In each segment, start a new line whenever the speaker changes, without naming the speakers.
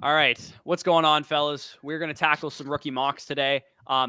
All right, what's going on, fellas? We're going to tackle some rookie mocks today.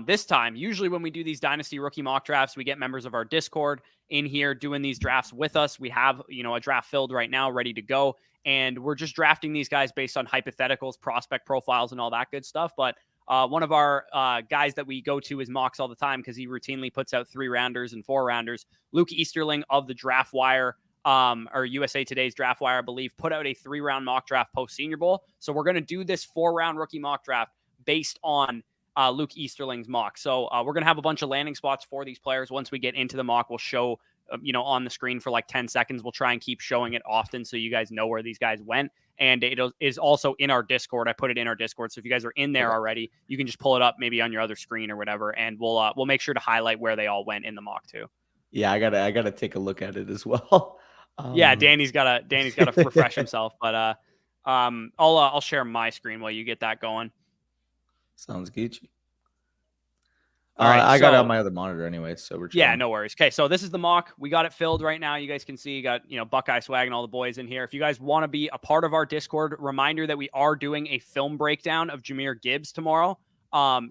This time, usually when we do these Dynasty rookie mock drafts, we get members of our Discord in here doing these drafts with us. We have, a draft filled right now, ready to go, and we're just drafting these guys based on hypotheticals, prospect profiles, and all that good stuff. But one of our guys that we go to is mocks all the time because he routinely puts out 3-rounders and 4-rounders. Luke Easterling of the Draft Wire, or USA Today's Draft Wire, I believe, put out a 3-round mock draft post Senior Bowl. So we're going to do this 4-round rookie mock draft based on Luke Easterling's mock. So we're going to have a bunch of landing spots for these players. Once we get into the mock, we'll show, on the screen for like 10 seconds. We'll try and keep showing it often so you guys know where these guys went. And it is also in our Discord. I put it in our Discord. So if you guys are in there already, you can just pull it up maybe on your other screen or whatever. And we'll make sure to highlight where they all went in the mock too.
Yeah, I gotta take a look at it as well.
Yeah, Danny's gotta refresh himself, but I'll share my screen while you get that going.
Sounds Gucci.
All right,
I got it on my other monitor anyway, so we're chilling.
Yeah, no worries. Okay, so this is the mock. We got it filled right now. You guys can see, you got Buckeye Swag and all the boys in here. If you guys want to be a part of our Discord, reminder that we are doing a film breakdown of Jahmyr Gibbs tomorrow.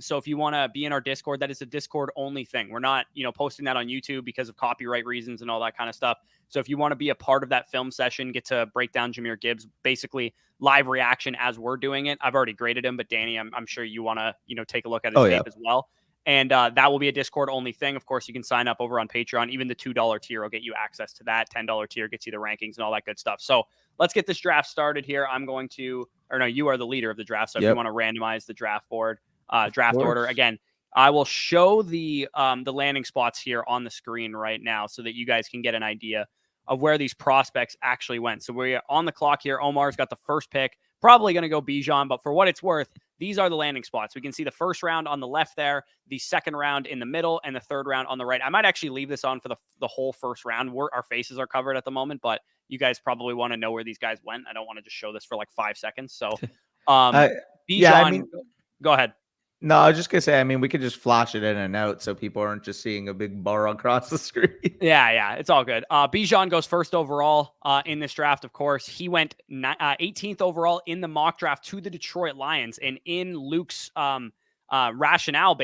So if you want to be in our Discord, that is a Discord only thing. We're not, posting that on YouTube because of copyright reasons and all that kind of stuff. So if you want to be a part of that film session, get to break down Jahmyr Gibbs, basically live reaction as we're doing it. I've already graded him, but Danny, I'm sure you want to, take a look at his tape as well. And that will be a Discord only thing. Of course, you can sign up over on Patreon. Even the $2 tier will get you access to that. $10 tier gets you the rankings and all that good stuff. So let's get this draft started here. You are the leader of the draft. So if you want to randomize the draft board, draft order again, I will show the landing spots here on the screen right now so that you guys can get an idea of where these prospects actually went. So we're on the clock here. Omar's got the first pick, probably going to go Bijan, but for what it's worth, these are the landing spots. We can see the first round on the left there, the second round in the middle, and the third round on the right. I might actually leave this on for the whole first round. Our faces are covered at the moment, but you guys probably want to know where these guys went. I don't want to just show this for like 5 seconds. So Bijan, go ahead.
No, I was just going to say, we could just flash it in and out so people aren't just seeing a big bar across the screen.
Yeah, it's all good. Bijan goes first overall in this draft, of course. He went 18th overall in the mock draft to the Detroit Lions. And in Luke's rationale,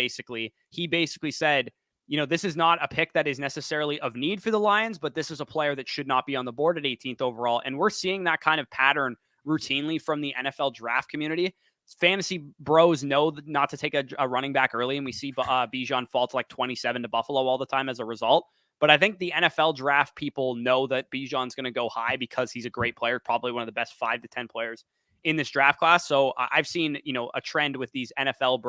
he basically said, this is not a pick that is necessarily of need for the Lions, but this is a player that should not be on the board at 18th overall. And we're seeing that kind of pattern routinely from the NFL draft community. Fantasy bros know not to take a running back early, and we see Bijan fall to like 27 to Buffalo all the time as a result. But I think the NFL draft people know that Bijan's going to go high because he's a great player, probably one of the best 5 to 10 players in this draft class. So I've seen, a trend with these NFL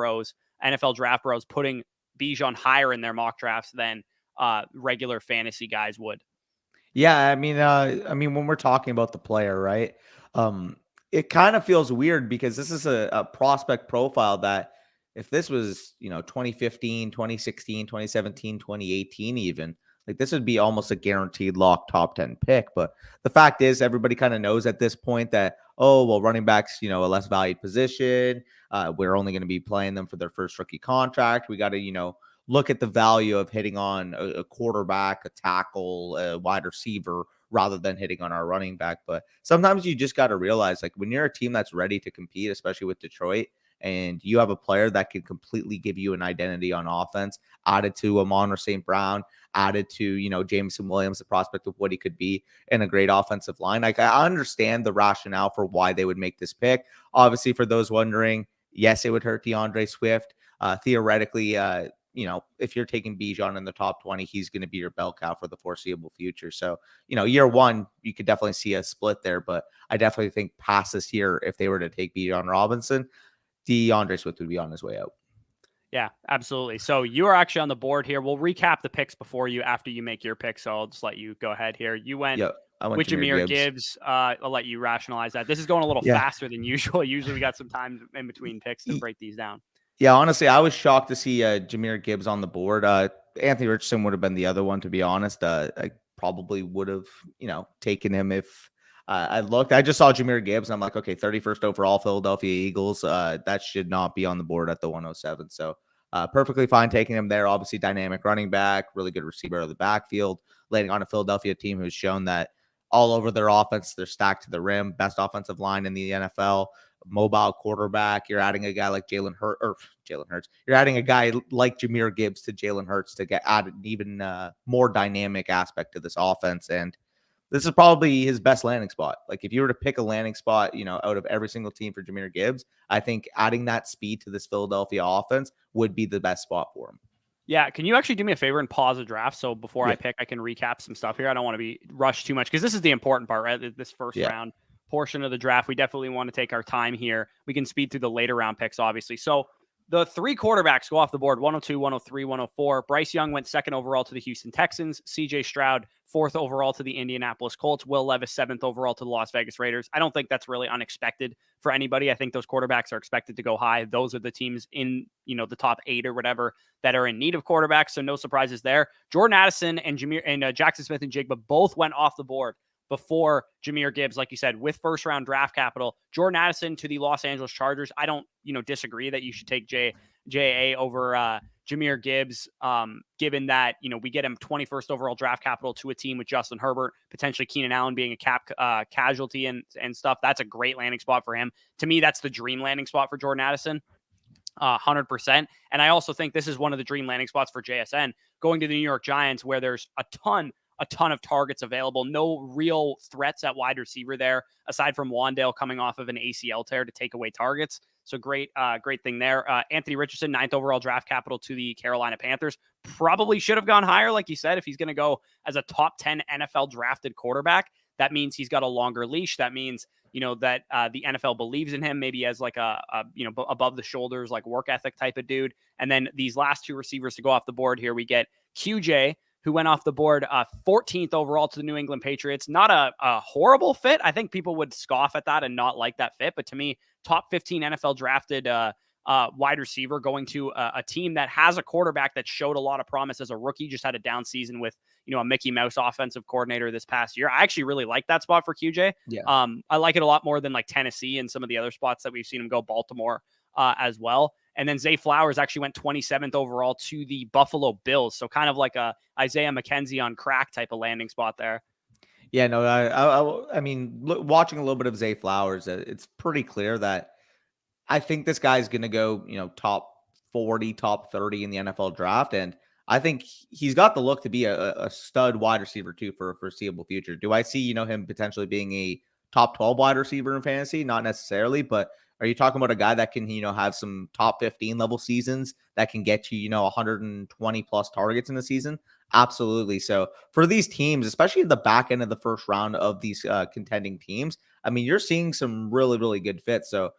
draft bros putting Bijan higher in their mock drafts than regular fantasy guys would.
Yeah, when we're talking about the player, right? It kind of feels weird because this is a prospect profile that if this was, 2015, 2016, 2017, 2018, even, like this would be almost a guaranteed lock top 10 pick. But the fact is everybody kind of knows at this point that, running backs, a less valued position. We're only going to be playing them for their first rookie contract. We got to, look at the value of hitting on a quarterback, a tackle, a wide receiver, rather than hitting on our running back. But sometimes you just got to realize, like, when you're a team that's ready to compete, especially with Detroit, and you have a player that can completely give you an identity on offense, added to Amon or St. Brown, added to, Jameson Williams, the prospect of what he could be in a great offensive line. Like, I understand the rationale for why they would make this pick. Obviously, for those wondering, yes, it would hurt DeAndre Swift. Theoretically, if you're taking Bijan in the top 20, he's going to be your bell cow for the foreseeable future. So, year one, you could definitely see a split there, but I definitely think past this year, if they were to take Bijan Robinson, DeAndre Swift would be on his way out.
Yeah, absolutely. So you are actually on the board here. We'll recap the picks after you make your pick. So I'll just let you go ahead here. You went with Jahmyr Gibbs. I'll let you rationalize that. This is going a little faster than usual. Usually we got some time in between picks to break these down.
Yeah, honestly, I was shocked to see Jahmyr Gibbs on the board. Anthony Richardson would have been the other one, to be honest. I probably would have, taken him if I looked. I just saw Jahmyr Gibbs, and I'm like, okay, 31st overall, Philadelphia Eagles. That should not be on the board at the 107. So perfectly fine taking him there. Obviously, dynamic running back, really good receiver of the backfield, landing on a Philadelphia team who's shown that all over their offense. They're stacked to the rim, best offensive line in the NFL, mobile quarterback. You're adding a guy like Jalen Hurts. You're adding a guy like Jahmyr Gibbs to Jalen Hurts to get added an even more dynamic aspect to this offense. And this is probably his best landing spot. Like if you were to pick a landing spot, out of every single team for Jahmyr Gibbs, I think adding that speed to this Philadelphia offense would be the best spot for him.
Yeah, can you actually do me a favor and pause the draft? So before
Yeah.
I pick, I can recap some stuff here. I don't want to be rushed too much because this is the important part, right? This first round portion of the draft. We definitely want to take our time here. We can speed through the later round picks, obviously. So the 3 quarterbacks go off the board, 102, 103, 104. Bryce Young went 2nd overall to the Houston Texans. CJ Stroud, 4th overall to the Indianapolis Colts. Will Levis, 7th overall to the Las Vegas Raiders. I don't think that's really unexpected for anybody. I think those quarterbacks are expected to go high. Those are the teams in, the top 8 or whatever that are in need of quarterbacks. So no surprises there. Jordan Addison and Jaxon Smith-Njigba both went off the board before Jahmyr Gibbs, like you said, with first-round draft capital. Jordan Addison to the Los Angeles Chargers. I don't, disagree that you should take JA over Jahmyr Gibbs, given that, we get him 21st overall draft capital to a team with Justin Herbert, potentially Keenan Allen being a cap casualty and stuff. That's a great landing spot for him. To me, that's the dream landing spot for Jordan Addison. 100%. And I also think this is one of the dream landing spots for JSN, going to the New York Giants, where there's a ton of targets available. No real threats at wide receiver there, aside from Wandale coming off of an ACL tear to take away targets. So great thing there. Anthony Richardson, 9th overall draft capital to the Carolina Panthers. Probably should have gone higher, like you said, if he's going to go as a top 10 NFL drafted quarterback. That means he's got a longer leash. That means, that the NFL believes in him, maybe as like a above the shoulders, like work ethic type of dude. And then these last 2 receivers to go off the board here, we get QJ, who went off the board 14th overall to the New England Patriots. Not a horrible fit. I think people would scoff at that and not like that fit. But to me, top 15 NFL drafted wide receiver going to a team that has a quarterback that showed a lot of promise as a rookie, just had a down season with, a Mickey Mouse offensive coordinator this past year. I actually really like that spot for QJ.
Yeah.
I like it a lot more than like Tennessee and some of the other spots that we've seen him go, Baltimore as well. And then Zay Flowers actually went 27th overall to the Buffalo Bills. So kind of like a Isaiah McKenzie on crack type of landing spot there.
Yeah, no, I mean, watching a little bit of Zay Flowers, it's pretty clear that I think this guy's going to go, top 40, top 30 in the NFL draft. And I think he's got the look to be a stud wide receiver too for a foreseeable future. Do I see, him potentially being a top 12 wide receiver in fantasy? Not necessarily, but are you talking about a guy that can, have some top 15 level seasons that can get you, 120 plus targets in a season? Absolutely. So for these teams, especially at the back end of the first round of these contending teams, I mean, you're seeing some really, really good fits. So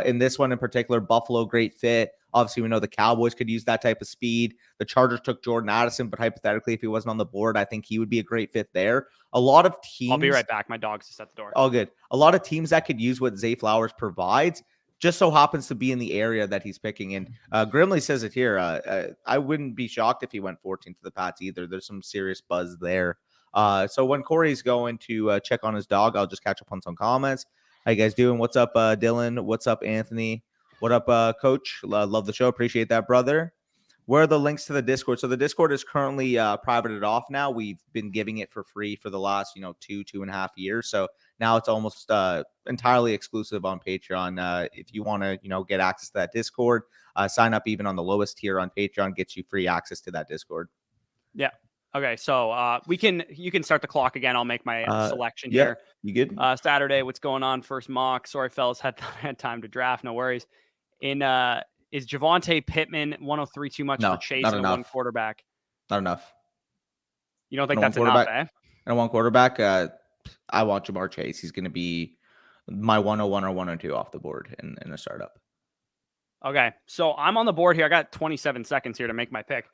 in this one in particular, Buffalo, great fit. Obviously, we know the Cowboys could use that type of speed. The Chargers took Jordan Addison, but hypothetically, if he wasn't on the board, I think he would be a great fit there. A lot of teams.
I'll be right back. My dog's just at the door.
All good. A lot of teams that could use what Zay Flowers provides just so happens to be in the area that he's picking. And Grimley says it here. I wouldn't be shocked if he went 14 to the Pats either. There's some serious buzz there. So when Corey's going to check on his dog, I'll just catch up on some comments. How you guys doing? What's up, Dylan? What's up, Anthony? What up, Coach? Love the show. Appreciate that, brother. Where are the links to the Discord? So the Discord is currently privated off now. We've been giving it for free for the last, 2.5 years. So now it's almost entirely exclusive on Patreon. If you want to, get access to that Discord, sign up even on the lowest tier on Patreon, gets you free access to that Discord.
Yeah. Okay. So you can start the clock again. I'll make my selection here.
You good?
Saturday, what's going on? First mock. Sorry, fellas, had time to draft. No worries. Is Javonte Pittman 103 too much for Chase and one quarterback?
Not enough.
You don't think that's enough, eh?
I want quarterback. I want Ja'Marr Chase. He's going to be my 101 or 102 off the board in a startup.
Okay, so I'm on the board here. I got 27 seconds here to make my pick.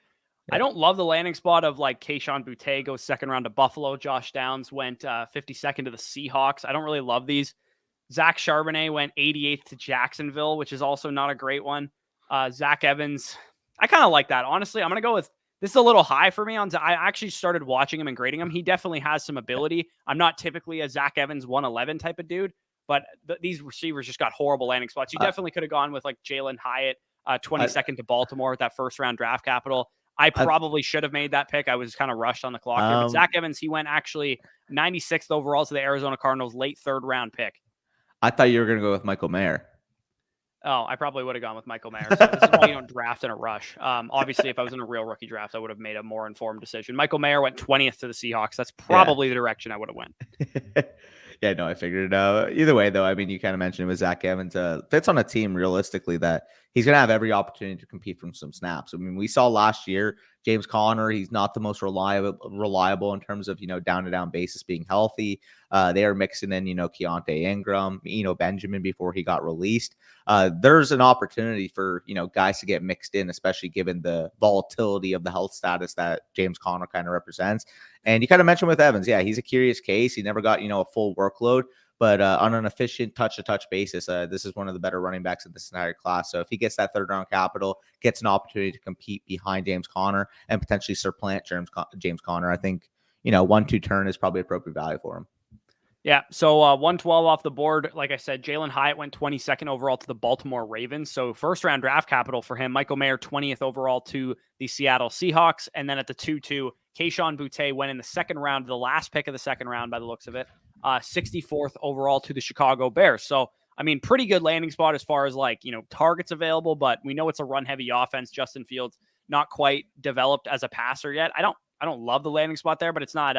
Yeah. I don't love the landing spot of like Kayshon Boutte goes 2nd round to Buffalo. Josh Downs went 52nd to the Seahawks. I don't really love these. Zach Charbonnet went 88th to Jacksonville, which is also not a great one. Zach Evans, I kind of like that. Honestly, I'm going to go with this is a little high for me. I actually started watching him and grading him. He definitely has some ability. I'm not typically a Zach Evans 111 type of dude, but these receivers just got horrible landing spots. You definitely could have gone with like Jalen Hyatt, 22nd to Baltimore with that first round draft capital. I probably should have made that pick. I was kind of rushed on the clock here. But Zach Evans, he went actually 96th overall to the Arizona Cardinals, late 3rd round pick.
I thought you were going to go with Michael Mayer.
Oh, I probably would have gone with Michael Mayer. So this is why you don't draft in a rush. Obviously, if I was in a real rookie draft, I would have made a more informed decision. Michael Mayer went 20th to the Seahawks. That's probably the direction I would have went.
Yeah, no, I figured it out. Either way, though, I mean, you kind of mentioned it with Zach Evans. Fits on a team realistically that he's going to have every opportunity to compete from some snaps. I mean, we saw last year, James Conner, he's not the most reliable in terms of, down-to-down basis being healthy. They are mixing in, Keontae Ingram, Benjamin before he got released. There's an opportunity for, guys to get mixed in, especially given the volatility of the health status that James Conner kind of represents. And you kind of mentioned with Evans, yeah, he's a curious case. He never got, a full workload, but on an efficient touch-to-touch basis, this is one of the better running backs in this entire class. So if he gets that 3rd-round capital, gets an opportunity to compete behind James Conner and potentially supplant James Conner, I think, 1-2 turn is probably appropriate value for him.
Yeah, so 112 off the board. Like I said, Jalen Hyatt went 22nd overall to the Baltimore Ravens. So 1st-round draft capital for him. Michael Mayer, 20th overall to the Seattle Seahawks. And then at the 2-2, Kayshon Boutte went in the 2nd round, the last pick of the 2nd round by the looks of it. 64th overall to the Chicago Bears. So, I mean, pretty good landing spot as far as targets available, but we know it's a run-heavy offense. Justin Fields not quite developed as a passer yet. I don't love the landing spot there, but it's not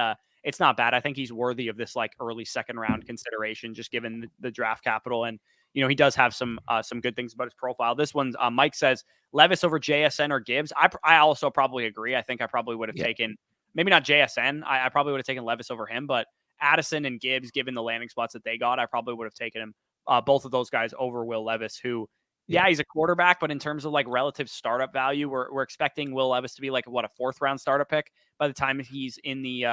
bad. I think he's worthy of this early 2nd round consideration, just given the draft capital. And, he does have some good things about his profile. This one, Mike says Levis over JSN or Gibbs. I also probably agree. I think I probably would have taken, maybe not JSN. I probably would have taken Levis over him, but Addison and Gibbs, given the landing spots that they got, I probably would have taken him, both of those guys over Will Levis, who, he's a quarterback, but in terms of relative startup value, we're expecting Will Levis to be a 4th round startup pick by the time he's in the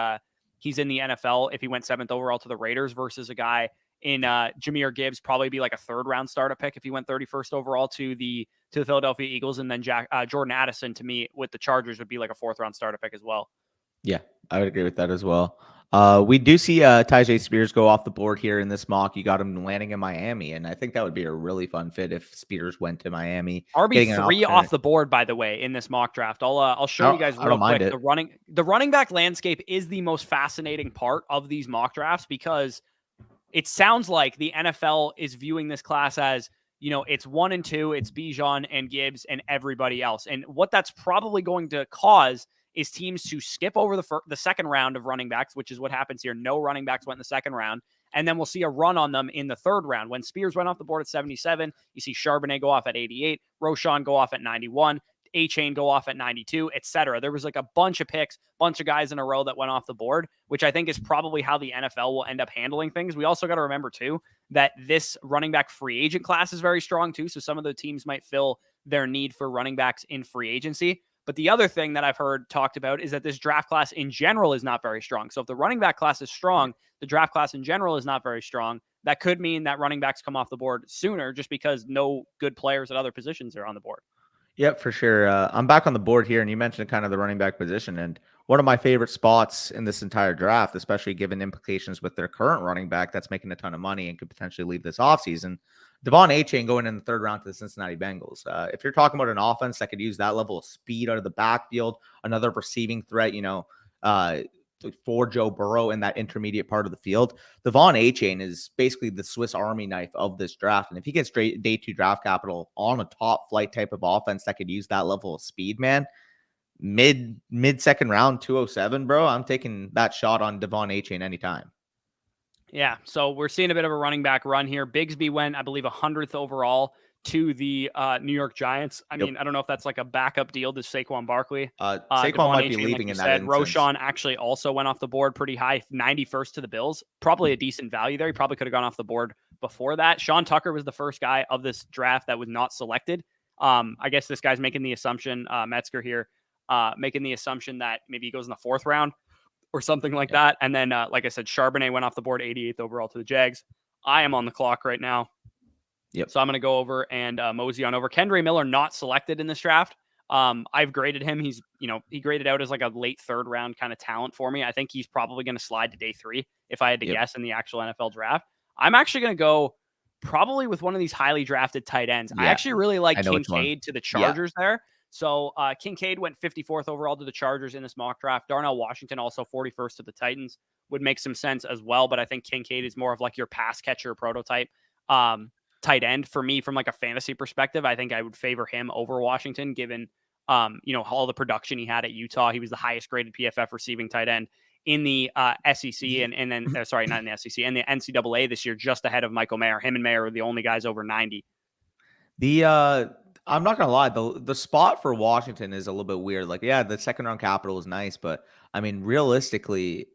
NFL. If he went 7th overall to the Raiders, versus a guy in Jahmyr Gibbs, probably be a 3rd round startup pick if he went 31st overall to the Philadelphia Eagles. And then Jordan Addison, to me, with the Chargers, would be a 4th round startup pick as well.
Yeah, I would agree with that as well. We do see Tyjae Spears go off the board here in this mock. You got him landing in Miami, and I think that would be a really fun fit if Spears went to Miami.
RB3 off the board, by the way, in this mock draft. I'll show you guys real quick. The running back landscape is the most fascinating part of these mock drafts, because it sounds like the NFL is viewing this class as, it's 1 and 2, it's Bijan and Gibbs and everybody else. And what that's probably going to cause is teams to skip over the 2nd round of running backs, which is what happens here. No running backs went in the 2nd round. And then we'll see a run on them in the 3rd round. When Spears went off the board at 77, you see Charbonnet go off at 88, Roschon go off at 91, A-Chain go off at 92, etc. There was a bunch of picks, bunch of guys in a row that went off the board, which I think is probably how the NFL will end up handling things. We also got to remember, too, that this running back free agent class is very strong, too. So some of the teams might fill their need for running backs in free agency. But the other thing that I've heard talked about is that this draft class in general is not very strong. So if the running back class is strong, the draft class in general is not very strong. That could mean that running backs come off the board sooner, just because no good players at other positions are on the board.
Yep, for sure. I'm back on the board here, and you mentioned kind of the running back position. And one of my favorite spots in this entire draft, especially given implications with their current running back that's making a ton of money and could potentially leave this offseason, Devon A-Chain going in the 3rd round to the Cincinnati Bengals. If you're talking about an offense that could use that level of speed out of the backfield, another receiving threat, for Joe Burrow in that intermediate part of the field, Devon A-Chain is basically the Swiss Army knife of this draft. And if he gets straight day 2 draft capital on a top flight type of offense that could use that level of speed, man, mid 2nd round, 207, bro, I'm taking that shot on Devon A-Chain anytime.
Yeah, so we're seeing a bit of a running back run here. Bigsby went, I believe, 100th overall to the New York Giants. I mean, I don't know if that's a backup deal to Saquon Barkley.
Saquon might be leaving in that instance.
Roschon actually also went off the board pretty high, 91st to the Bills. Probably a decent value there. He probably could have gone off the board before that. Sean Tucker was the first guy of this draft that was not selected. I guess this guy's making the assumption, Metzger here, making the assumption that maybe he goes in the 4th round or something like that. And then, like I said, Charbonnet went off the board 88th overall to the Jags. I am on the clock right now.
Yep.
So I'm going to go over and mosey on over. Kendre Miller not selected in this draft. I've graded him. He's, he graded out as a late 3rd round kind of talent for me. I think he's probably going to slide to day 3 if I had to guess in the actual NFL draft. I'm actually going to go probably with one of these highly drafted tight ends. I actually really like Kincaid to the Chargers there. So Kincaid went 54th overall to the Chargers in this mock draft. Darnell Washington also 41st to the Titans would make some sense as well. But I think Kincaid is more of like your pass catcher prototype tight end for me from like a fantasy perspective. I think I would favor him over Washington given, all the production he had at Utah. He was the highest graded PFF receiving tight end in the SEC and then, sorry, not in the SEC, and the NCAA this year, just ahead of Michael Mayer. Him and Mayer are the only guys over 90.
I'm not gonna lie, the spot for Washington is a little bit weird. Like, yeah, the second round capital is nice, but I mean, realistically,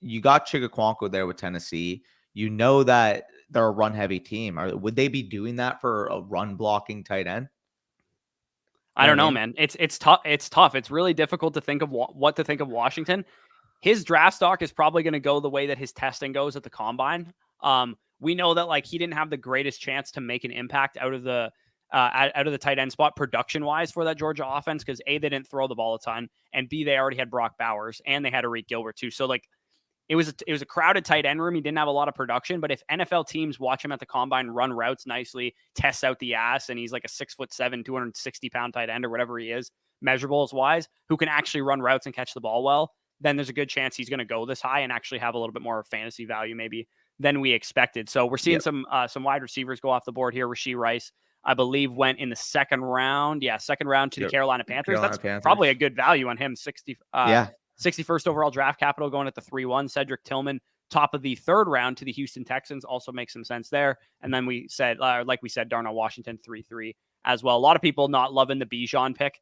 you got Chigaquanko there with Tennessee. You know that they're a run heavy team. Would they be doing that for a run blocking tight end?
I don't know, man. It's tough. It's tough. It's really difficult to think of what to think of Washington. His draft stock is probably going to go the way that his testing goes at the combine. We know that like he didn't have the greatest chance to make an impact out of the tight end spot production wise for that Georgia offense because A, they didn't throw the ball a ton, and B, they already had Brock Bowers and they had Arik Gilbert too. So like it was a crowded tight end room. He didn't have a lot of production, but if NFL teams watch him at the combine, run routes nicely, tests out the ass, and he's like a 6'7", 260-pound tight end or whatever he is, measurables wise, who can actually run routes and catch the ball well, then there's a good chance he's going to go this high and actually have a little bit more fantasy value maybe than we expected. So we're seeing some wide receivers go off the board here. Rashee Rice, I believe, went in the second round. Yeah, second round to the Carolina Panthers. That's probably a good value on him. 61st overall draft capital going at the 3-1. Cedric Tillman, top of the third round to the Houston Texans, also makes some sense there. And then we said, Darnell Washington 3-3 as well. A lot of people not loving the Bijan pick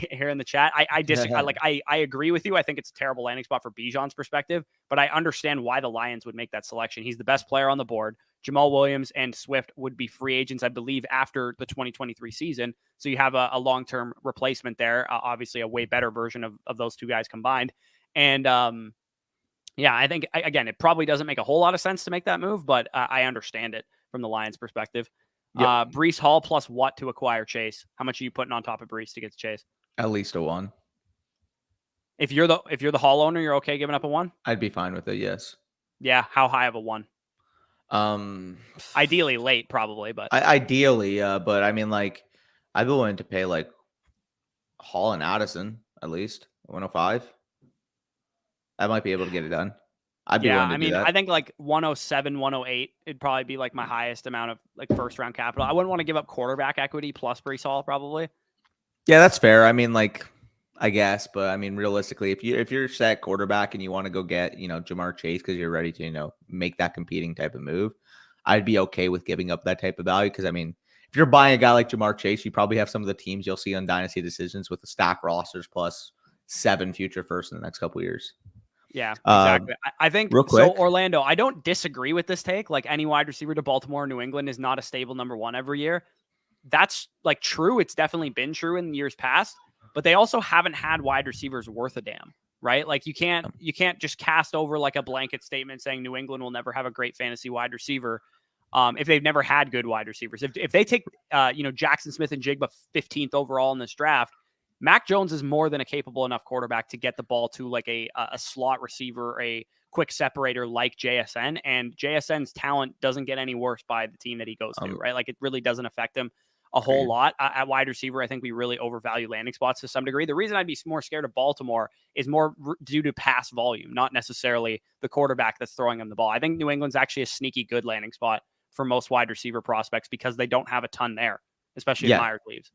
here in the chat. I disagree. I agree with you. I think it's a terrible landing spot for Bijan's perspective, but I understand why the Lions would make that selection. He's the best player on the board. Jamal Williams and Swift would be free agents, I believe, after the 2023 season. So you have a long-term replacement there, obviously a way better version of those two guys combined. And I think, again, it probably doesn't make a whole lot of sense to make that move, but I understand it from the Lions perspective. Yep. Breece Hall plus what to acquire Chase? How much are you putting on top of Breece to get to Chase?
At least a 1.
If you're the Hall owner, you're okay giving up a 1?
I'd be fine with it, yes.
Yeah, how high of a 1? Ideally late, probably, but
ideally, but I mean, like, I'd be willing to pay like Hall and Addison at least 105. I might be able to get it done. I'd be willing to do that.
I think like 107, 108, it'd probably be like my highest amount of like first round capital. I wouldn't want to give up quarterback equity plus Breece Hall probably.
Yeah, that's fair. I mean, like, I guess, but I mean, realistically, if you're set quarterback and you want to go get, Ja'Marr Chase because you're ready to, make that competing type of move, I'd be okay with giving up that type of value. Because I mean, if you're buying a guy like Ja'Marr Chase, you probably have some of the teams you'll see on Dynasty decisions with the stack rosters plus 7 future firsts in the next couple of years.
Yeah, exactly. I think
real quick,
so Orlando, I don't disagree with this take. Like any wide receiver to Baltimore or New England is not a stable number 1 every year. That's like true. It's definitely been true in years past, but they also haven't had wide receivers worth a damn, right? Like you can't just cast over like a blanket statement saying New England will never have a great fantasy wide receiver if they've never had good wide receivers. If they take Jaxon Smith-Njigba 15th overall in this draft, Mac Jones is more than a capable enough quarterback to get the ball to like a slot receiver, a quick separator like JSN, and JSN's talent doesn't get any worse by the team that he goes to, right? Like it really doesn't affect him a whole lot. At wide receiver, I think we really overvalue landing spots to some degree. The reason I'd be more scared of Baltimore is more due to pass volume, not necessarily the quarterback that's throwing him the ball. I think New England's actually a sneaky good landing spot for most wide receiver prospects because they don't have a ton there, especially if Myers leaves.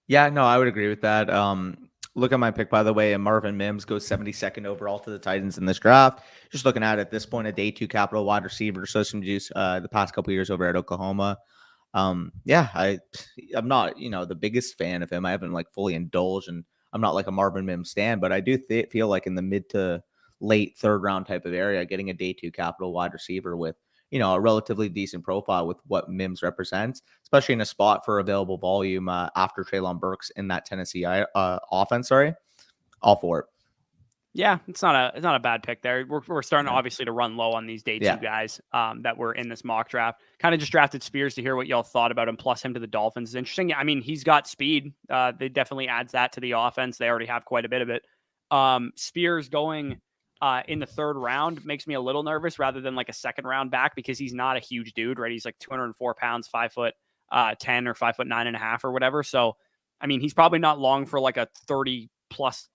Yeah, no, I would agree with that. Look at my pick, by the way, and Marvin Mims goes 72nd overall to the Titans in this draft. Just looking at this point, a day 2 capital wide receiver, so some juice the past couple years over at Oklahoma. I'm not, the biggest fan of him. I haven't like fully indulged, and I'm not like a Marvin Mims stan, but I do feel like in the mid to late third round type of area, getting a day 2 capital wide receiver with, a relatively decent profile with what Mims represents, especially in a spot for available volume after Treylon Burks in that Tennessee offense. All for it.
Yeah, it's not a bad pick there. We're starting obviously to run low on these day 2 guys that were in this mock draft. Kind of just drafted Spears to hear what y'all thought about him. Plus him to the Dolphins is interesting. I mean, he's got speed. They definitely adds that to the offense. They already have quite a bit of it. Spears going in the third round makes me a little nervous rather than like a second round back because he's not a huge dude, right? He's like 204 pounds, 5'10" or 5'9.5" or whatever. So I mean, he's probably not long for like a 30+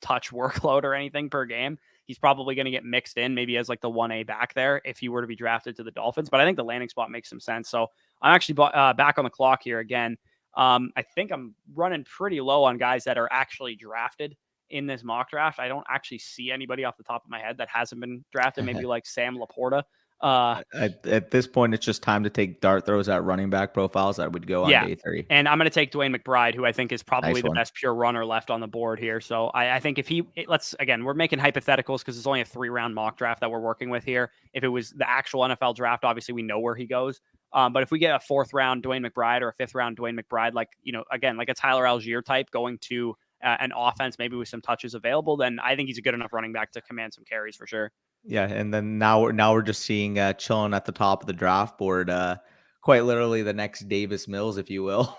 touch workload or anything per game. He's probably going to get mixed in, maybe as like the 1A back there if he were to be drafted to the Dolphins. But I think the landing spot makes some sense. So I'm actually back on the clock here again. I think I'm running pretty low on guys that are actually drafted in this mock draft. I don't actually see anybody off the top of my head that hasn't been drafted. Maybe like Sam Laporta.
At this point, it's just time to take dart throws at running back profiles that would go on day 3.
And I'm going to take Dwayne McBride, who I think is probably the best pure runner left on the board here. So I think if we're making hypotheticals because it's only a 3-round mock draft that we're working with here. If it was the actual NFL draft, obviously we know where he goes. But if we get a 4th round Dwayne McBride or a 5th round Dwayne McBride, like, again, like a Tyler Algier type going to an offense, maybe with some touches available, then I think he's a good enough running back to command some carries for sure.
Yeah, and then now we're just seeing chilling at the top of the draft board, quite literally the next Davis Mills, if you will.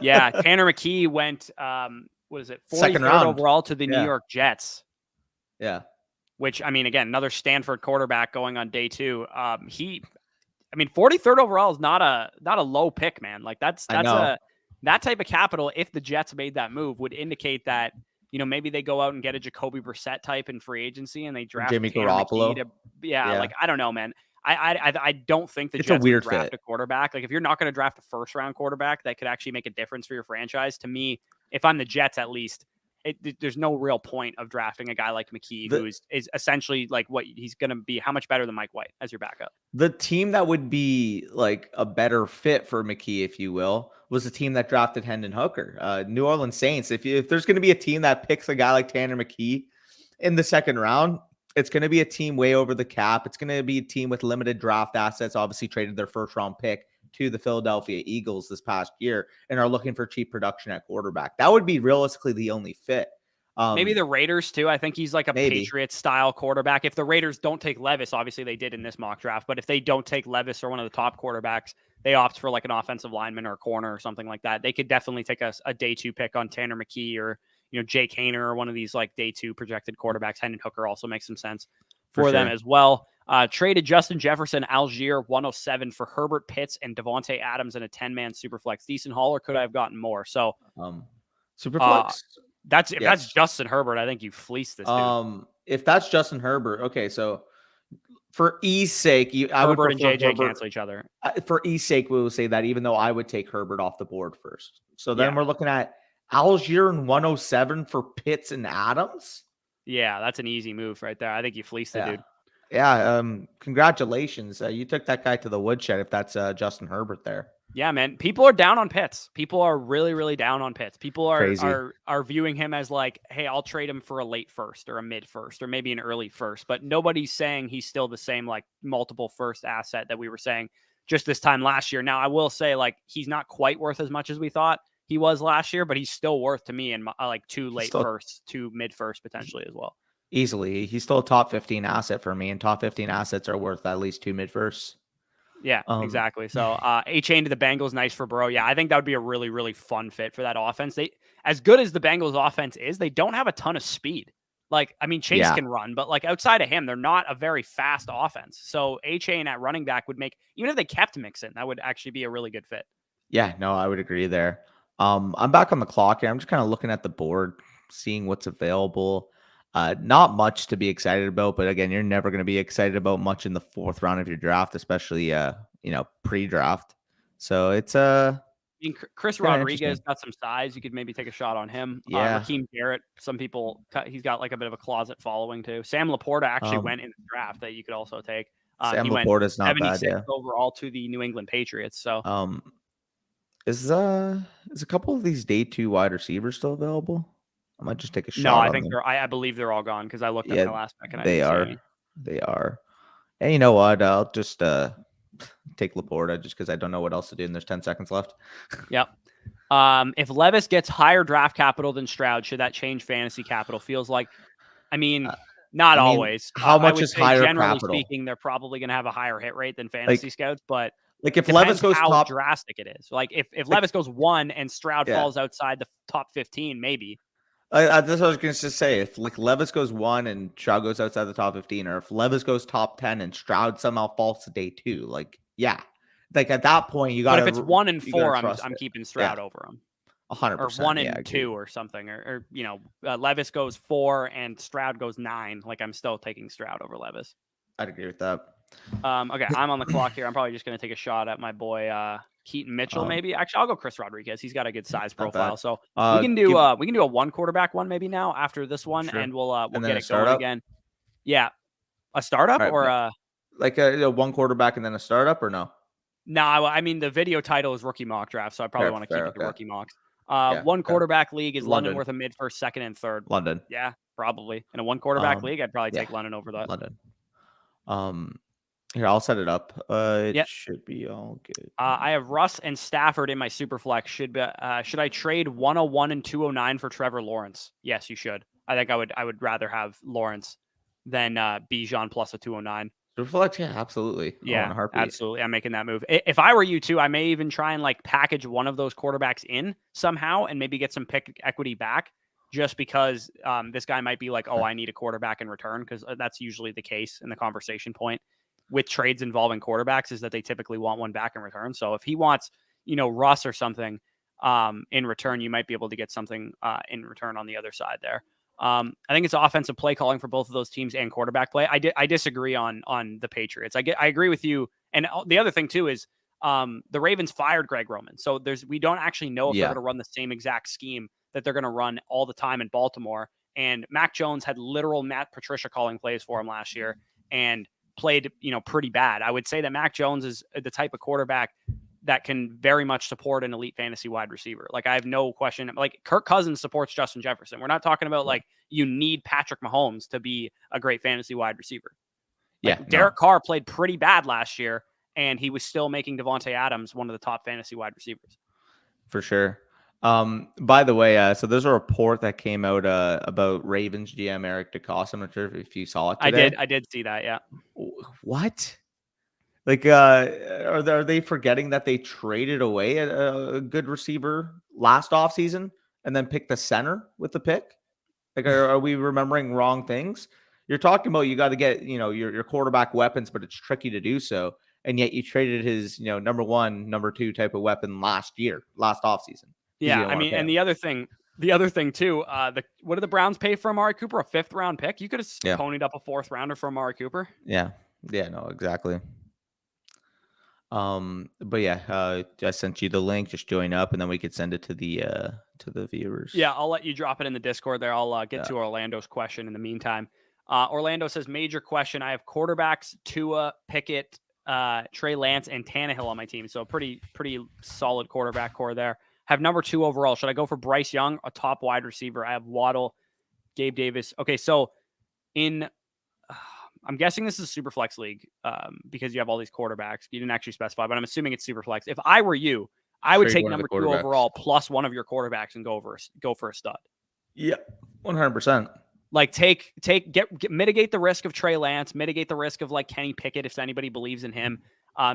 Yeah, Tanner McKee went, 43rd
round
overall to the New York Jets.
Yeah,
which, I mean, again, another Stanford quarterback going on day 2. 43rd overall is not a low pick, man. Like that type of capital. If the Jets made that move, would indicate that. Maybe they go out and get a Jacoby Brissett type in free agency and they draft
Jimmy Garoppolo.
Like, I don't know, man. I don't think the Jets
a weird
would draft
fit.
a quarterback. Like, if you're not going to draft a 1st-round quarterback that could actually make a difference for your franchise, to me, if I'm the Jets, at least, there's no real point of drafting a guy like McKee, who is essentially like what he's going to be. How much better than Mike White as your backup?
The team that would be like a better fit for McKee, if you will, was the team that drafted Hendon Hooker, New Orleans Saints. If there's going to be a team that picks a guy like Tanner McKee in the 2nd round, it's going to be a team way over the cap. It's going to be a team with limited draft assets, obviously traded their 1st-round pick to the Philadelphia Eagles this past year and are looking for cheap production at quarterback. That would be realistically the only fit.
Maybe the Raiders too. I think he's like a Patriots style quarterback. If the Raiders don't take Levis, obviously they did in this mock draft, but if they don't take Levis or one of the top quarterbacks, they opt for like an offensive lineman or a corner or something like that. They could definitely take a day 2 pick on Tanner McKee or, Jake Haener or one of these like day 2 projected quarterbacks. Hendon Hooker also makes some sense for them as well. Traded Justin Jefferson, Algier 107 for Herbert, Pitts, and Devontae Adams in a 10-man Superflex. Decent haul, or could I have gotten more? So
Superflex.
If that's Justin Herbert, I think you fleeced this dude.
If that's Justin Herbert, okay, so for E's sake,
Herbert and JJ cancel each other.
For E's sake, we will say that, even though I would take Herbert off the board first. So then we're looking at Algier and 107 for Pitts and Adams.
Yeah, that's an easy move right there. I think you fleeced the dude.
Yeah, congratulations. You took that guy to the woodshed if that's Justin Herbert there.
Yeah, man. People are down on Pitts. People are really, really down on Pitts. People are viewing him as like, hey, I'll trade him for a late 1st or a mid 1st or maybe an early 1st. But nobody's saying he's still the same like multiple 1st asset that we were saying just this time last year. Now, I will say like he's not quite worth as much as we thought he was last year, but he's still worth to me in like 2 late 1sts, 2 mid 1st potentially as well.
Easily. He's still a top 15 asset for me, and top 15 assets are worth at least 2 mid 1sts.
Yeah, exactly. So A-Chain to the Bengals, nice for Burrow. Yeah, I think that would be a really, really fun fit for that offense. They, as good as the Bengals offense is, they don't have a ton of speed. Like, I mean, Chase can run, but like outside of him, they're not a very fast offense. So A-Chain at running back would make, even if they kept Mixon, that would actually be a really good fit.
Yeah, no, I would agree there. I'm back on the clock here. I'm just kind of looking at the board, seeing what's available. Not much to be excited about, but again, you're never going to be excited about much in the 4th round of your draft, especially pre-draft. So it's
Chris Rodriguez got some size. You could maybe take a shot on him. Raheem Garrett, some people, he's got like a bit of a closet following too. Sam Laporta actually went in the draft that you could also take.
Sam Laporta's not bad. Yeah,
overall to the New England Patriots. So
is a couple of these day 2 wide receivers still available? I might just take a shot.
No, I think I believe they're all gone because I looked at my last pick and
they are. And you know what? I'll just take Laporta just because I don't know what else to do, and there's 10 seconds left.
Yep. If Levis gets higher draft capital than Stroud, should that change fantasy capital? Feels like, not always.
How much is higher
generally
capital?
Speaking, they're probably going to have a higher hit rate than fantasy scouts, but
like if Levis goes
how
top,
drastic it is. Like if Levis goes 1 and Stroud falls outside the top 15, maybe.
That's what I was going to say. If like Levis goes 1 and Stroud goes outside the top 15, or if Levis goes top 10 and Stroud somehow falls to day 2, like at that point you got.
But if it's 1 and 4, I'm keeping Stroud over him. or
100%.
1
Yeah,
and 2 or something, or Levis goes 4 and Stroud goes 9. Like, I'm still taking Stroud over Levis.
I'd agree with that.
Okay, I'm on the clock here. I'm probably just going to take a shot at my boy Keaton Mitchell. Maybe actually I'll go Chris Rodriguez. He's got a good size profile, so we can do a 1 quarterback one maybe now after this one,
Sure.
and we'll
And
get
then
it going again. Yeah, a startup
right,
or
like a 1 quarterback and then a startup, or no?
No, I mean the video title is rookie mock draft, so I probably want to keep it to rookie mocks. 1 quarterback league is London worth a mid, first, second, and third.
London.
Yeah, probably. In a 1 quarterback league, I'd probably take London over that.
London. Here, I'll set it up. It should be all good.
I have Russ and Stafford in my Superflex. Should I trade 101 and 209 for Trevor Lawrence? Yes, you should. I think I would rather have Lawrence than Bijan plus a 209.
Superflex, yeah, absolutely.
Yeah, absolutely. I'm making that move. If I were you too, I may even try and like package one of those quarterbacks in somehow and maybe get some pick equity back, just because this guy might be like, oh, I need a quarterback in return, because that's usually the case in the conversation point with trades involving quarterbacks, is that they typically want one back in return. So if he wants, Russ or something in return, you might be able to get something in return on the other side there. I think it's offensive play calling for both of those teams and quarterback play. I disagree on the Patriots. I agree with you. And the other thing too is the Ravens fired Greg Roman. So we don't actually know if they're going to run the same exact scheme that they're going to run all the time in Baltimore. And Mac Jones had literal Matt Patricia calling plays for him last year and played, pretty bad. I would say that Mac Jones is the type of quarterback that can very much support an elite fantasy wide receiver. Like, I have no question. Like, Kirk Cousins supports Justin Jefferson. We're not talking about like you need Patrick Mahomes to be a great fantasy wide receiber. Like, Derek Carr played pretty bad last year, and he was still making Devontae Adams one of the top fantasy wide receivers.
For sure. By the way, so there's a report that came out about Ravens GM Eric DeCosta. I'm not sure if you saw it today.
I did see that. Yeah.
What? Like, are they forgetting that they traded away a good receiver last offseason and then picked the center with the pick? Like, are we remembering wrong things? You're talking about you got to get, your quarterback weapons, but it's tricky to do so. And yet you traded his, number 1, number 2 type of weapon last offseason.
Yeah, I mean, and the other thing too, what did the Browns pay for Amari Cooper? A 5th round pick? You could have ponied up a 4th rounder for Amari Cooper.
Yeah, no, exactly. But yeah, I sent you the link. Just join up, and then we could send it to the viewers.
Yeah, I'll let you drop it in the Discord there. I'll get to Orlando's question in the meantime. Orlando says, major question. I have quarterbacks Tua, Pickett, Trey Lance, and Tannehill on my team. So pretty solid quarterback core there. Have number 2 overall. Should I go for Bryce Young, a top wide receiver? I have Waddle, Gabe Davis. Okay, so I'm guessing this is a Superflex league because you have all these quarterbacks. You didn't actually specify, but I'm assuming it's Superflex. If I were you, I would take number 2 overall plus one of your quarterbacks and go for a stud.
Yeah, 100%.
Like mitigate the risk of Trey Lance, mitigate the risk of like Kenny Pickett if anybody believes in him,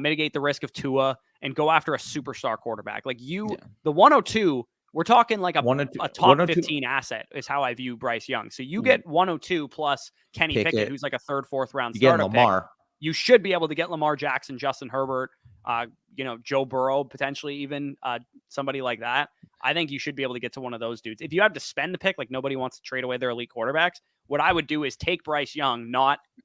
mitigate the risk of Tua, and go after a superstar quarterback. Like the 102. We're talking like a top 15 asset is how I view Bryce Young. So you get 102 plus Kenny Pickett, who's like a 3rd, 4th round starter
Lamar.
Pick. You should be able to get Lamar Jackson, Justin Herbert, Joe Burrow, potentially even somebody like that. I think you should be able to get to one of those dudes. If you have to spend a pick, like nobody wants to trade away their elite quarterbacks, what I would do is take Bryce Young,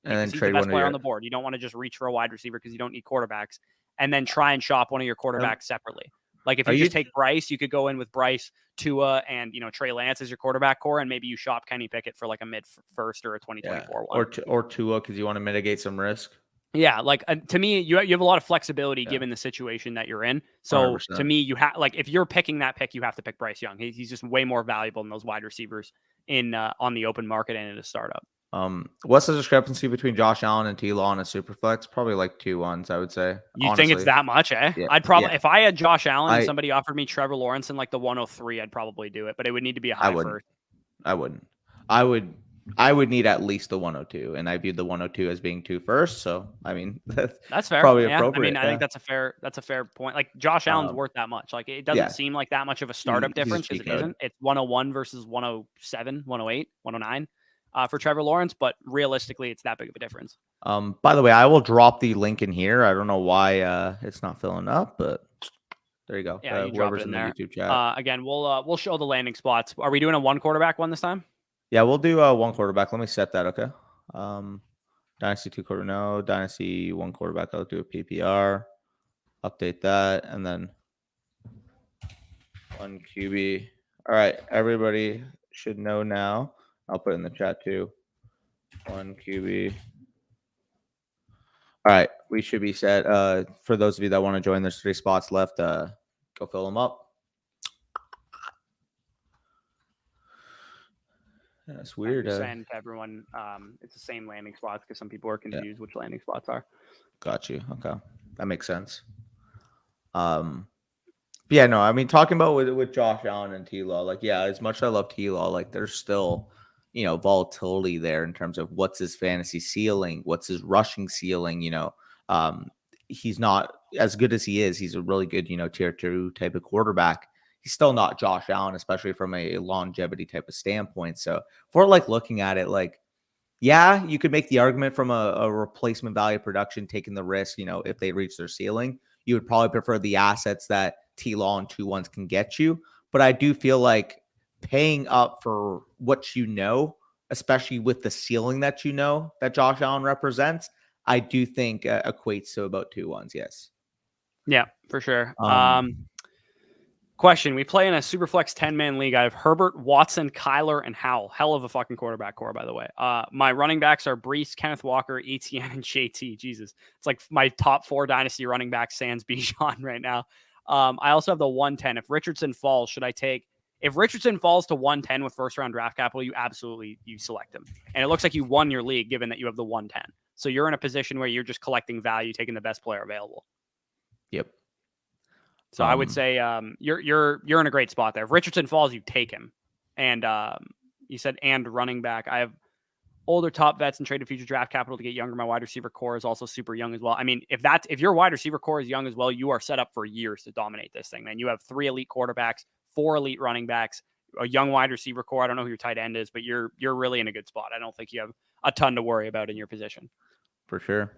because he's the best player on the board. You don't want to just reach for a wide receiver because you don't need quarterbacks, and then try and shop one of your quarterbacks separately. Like if you just take Bryce, you could go in with Bryce, Tua, and Trey Lance as your quarterback core, and maybe you shop Kenny Pickett for like a mid-first or a 2024 one.
Or Tua because you want to mitigate some risk.
Yeah, like to me, you have a lot of flexibility given the situation that you're in. So 100%. To me, you have if you're picking that pick, you have to pick Bryce Young. He's just way more valuable than those wide receivers on the open market and in a startup.
What's the discrepancy between Josh Allen and T-Law and a Superflex? Probably like 2-1s, I would say.
You think it's that much, eh? Yeah, I'd probably if I had Josh Allen and somebody offered me Trevor Lawrence in like the 103, I'd probably do it, but it would need to be a high first.
I wouldn't. I would need at least the 102, and I viewed the 102 as being 2 first. So I mean, that's
fair.
Probably appropriate.
I mean, I think that's a fair point. Like Josh Allen's worth that much. Like it doesn't seem like that much of a startup difference because it isn't. It's 101 versus 107, 108, 109 for Trevor Lawrence, but realistically, it's that big of a difference.
By the way, I will drop the link in here. I don't know why it's not filling up, but There you go.
Yeah, you drop it
Whoever's
in
the
there.
YouTube chat.
Again, we'll show the landing spots. Are we doing a one quarterback one this time?
Yeah, we'll do one quarterback. Let me set that. Okay. Dynasty 2 quarter. No, Dynasty 1 quarterback. I'll do a PPR. Update that, and then 1 QB. All right, everybody should know now. I'll put it in the chat too. 1 QB. All right, we should be set. For those of you that want to join, there's 3 spots left. Go fill them up. That's weird.
I'm saying to everyone, it's the same landing spots because some people are confused which landing spots are.
Got you. Okay, that makes sense. Yeah, no, I mean, talking about with Josh Allen and T-Law, like, yeah, as much as I love T-Law, like, there's still, volatility there in terms of what's his fantasy ceiling, what's his rushing ceiling. He's not as good as he is. He's a really good, tier 2 type of quarterback. He's still not Josh Allen, especially from a longevity type of standpoint. So if we're like looking at it, like, yeah, you could make the argument from a replacement value production, taking the risk, if they reach their ceiling, you would probably prefer the assets that T-Law and 2-1s can get you. But I do feel like paying up for what especially with the ceiling that that Josh Allen represents, I do think equates to about 2-1s. Yes.
Yeah, for sure. Question. We play in a Superflex 10-man league. I have Herbert, Watson, Kyler, and Howell. Hell of a fucking quarterback core, by the way. My running backs are Bryce, Kenneth Walker, ETN, and JT. Jesus. It's like my top 4 dynasty running backs sans Bijan right now. I also have the 110. If Richardson falls, if Richardson falls to 110 with first round draft capital, you select him. And it looks like you won your league given that you have the 110. So you're in a position where you're just collecting value, taking the best player available.
Yep.
So I would say you're in a great spot there. If Richardson falls, you take him. And you said and running back. I have older top vets and traded future draft capital to get younger. My wide receiver core is also super young as well. I mean, if your wide receiver core is young as well, you are set up for years to dominate this thing, man. You have 3 elite quarterbacks, 4 elite running backs, a young wide receiver core. I don't know who your tight end is, but you're really in a good spot. I don't think you have a ton to worry about in your position.
For sure.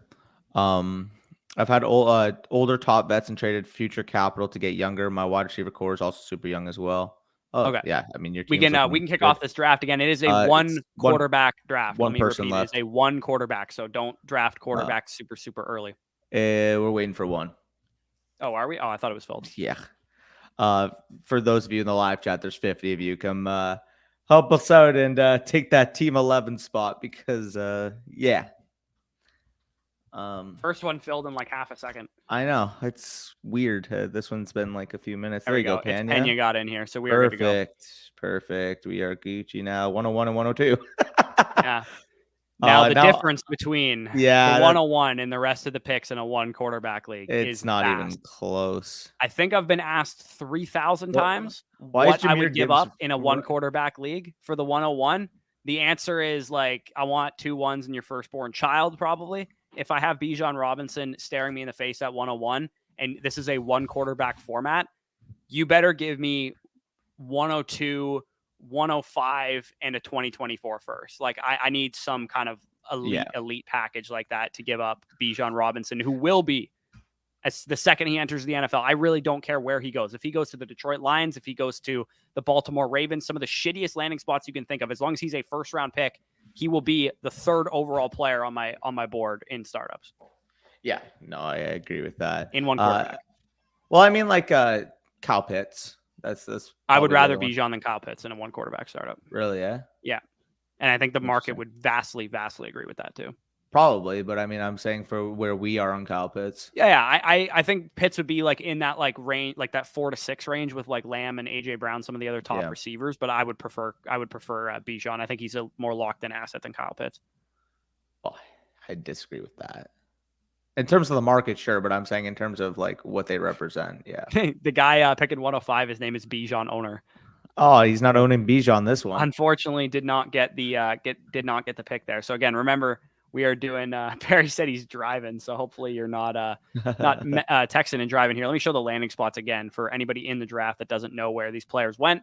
I've had older top vets and traded future capital to get younger. My wide receiver core is also super young as well. Oh, okay. Yeah. I mean, we
can kick off this draft again. It is a one quarterback draft.
One person left.
It is a 1 quarterback. So don't draft quarterbacks super early.
We're waiting for 1.
Oh, are we? Oh, I thought it was filled.
Yeah. For those of you in the live chat, there's 50 of you. Come help us out and take that team 11 spot because yeah.
First one filled in like half a second.
I know. It's weird. This one's been like a few minutes.
There you go.
Pena.
Pena got in here, so we are good to go.
Perfect. We are Gucci now. 101 and 102.
Yeah. Now the difference between the 101 and the rest of the picks in a 1 quarterback league is
not
vast.
even close.
I think I've been asked 3,000 times what I would give up in a 1 quarterback league for the 101. The answer is like I want 2 1s in your firstborn child, probably. If I have Bijan Robinson staring me in the face at 101, and this is a 1 quarterback format, you better give me 102, 105, and a 2024 first. Like I need some kind of elite package like that to give up Bijan Robinson, who will be as the second he enters the NFL. I really don't care where he goes. If he goes to the Detroit Lions, if he goes to the Baltimore Ravens, some of the shittiest landing spots you can think of, as long as he's a first round pick, he will be the 3rd overall player on my board in startups.
Yeah, no, I agree with that.
In 1 quarterback.
Well, I mean, like Kyle Pitts. That's
I would rather Bijan than Kyle Pitts in a 1 quarterback startup.
Really? Yeah.
Yeah, and I think the market would vastly agree with that too.
Probably, but I mean, I'm saying for where we are on Kyle Pitts.
Yeah. I think Pitts would be like in that like range, like that 4 to 6 range with like Lamb and AJ Brown, some of the other top receivers. But I would prefer Bijan. I think he's a more locked in asset than Kyle Pitts.
Well, I disagree with that. In terms of the market, sure, but I'm saying in terms of like what they represent, yeah.
The guy picking 105, his name is Bijan Owner.
Oh, he's not owning Bijan this one.
Unfortunately, did not get the pick there. So again, remember. We are doing, Perry said he's driving, so hopefully you're not texting and driving here. Let me show the landing spots again for anybody in the draft that doesn't know where these players went.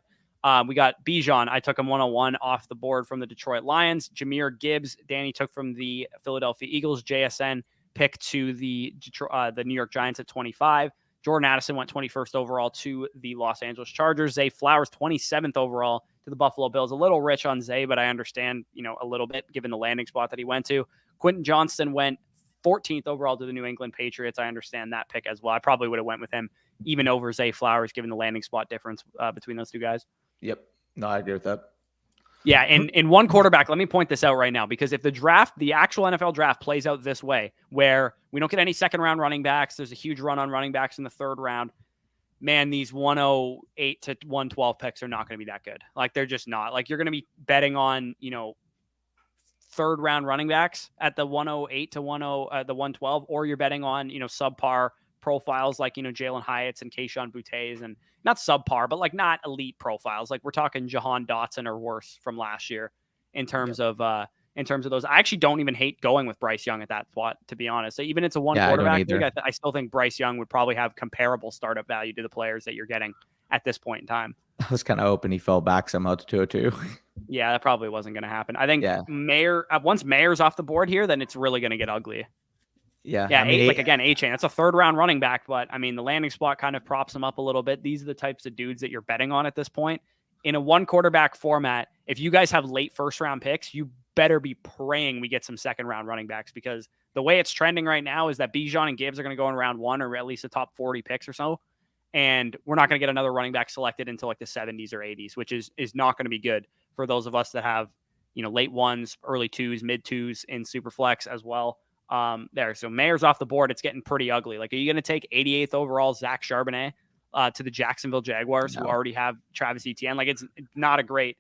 We got Bijan. I took him 101 off the board from the Detroit Lions. Jahmyr Gibbs, Danny took from the Philadelphia Eagles. JSN picked to the New York Giants at 25. Jordan Addison went 21st overall to the Los Angeles Chargers. Zay Flowers, 27th overall to the Buffalo Bills. A little rich on Zay, but I understand, a little bit given the landing spot that he went to. Quentin Johnston went 14th overall to the New England Patriots. I understand that pick as well. I probably would have went with him even over Zay Flowers, given the landing spot difference between those two guys.
Yep. No, I agree with that.
Yeah, and in one quarterback, let me point this out right now, because if the actual NFL draft plays out this way, where we don't get any second-round running backs, there's a huge run on running backs in the third round, man, these 108 to 112 picks are not going to be that good. Like, they're just not. Like, you're going to be betting on, third-round running backs at the 108 to the 112, or you're betting on, subpar profiles like, Jalen Hyatt's and Kayshon Boutt's, and not subpar, but like not elite profiles. Like, we're talking Jahan Dotson or worse from last year in terms of those. I actually don't even hate going with Bryce Young at that spot, to be honest. So even it's a quarterback league, I still think Bryce Young would probably have comparable startup value to the players that you're getting at this point in time.
I was kind of hoping he fell back somehow to 202.
Yeah, that probably wasn't going to happen. I think once Mayer's off the board here, then it's really going to get ugly.
Yeah.
Yeah. A-Chain, that's a third round running back, but I mean, the landing spot kind of props him up a little bit. These are the types of dudes that you're betting on at this point. In a one quarterback format, if you guys have late first round picks, you better be praying we get some second round running backs, because the way it's trending right now is that Bijan and Gibbs are going to go in round one, or at least the top 40 picks or so. And we're not going to get another running back selected until like the 70s or 80s, which is not going to be good for those of us that have, late ones, early twos, mid twos in Superflex as well. So Mayer's off the board. It's getting pretty ugly. Like, are you going to take 88th overall Zach Charbonnet to the Jacksonville Jaguars, who already have Travis Etienne? Like, it's not a great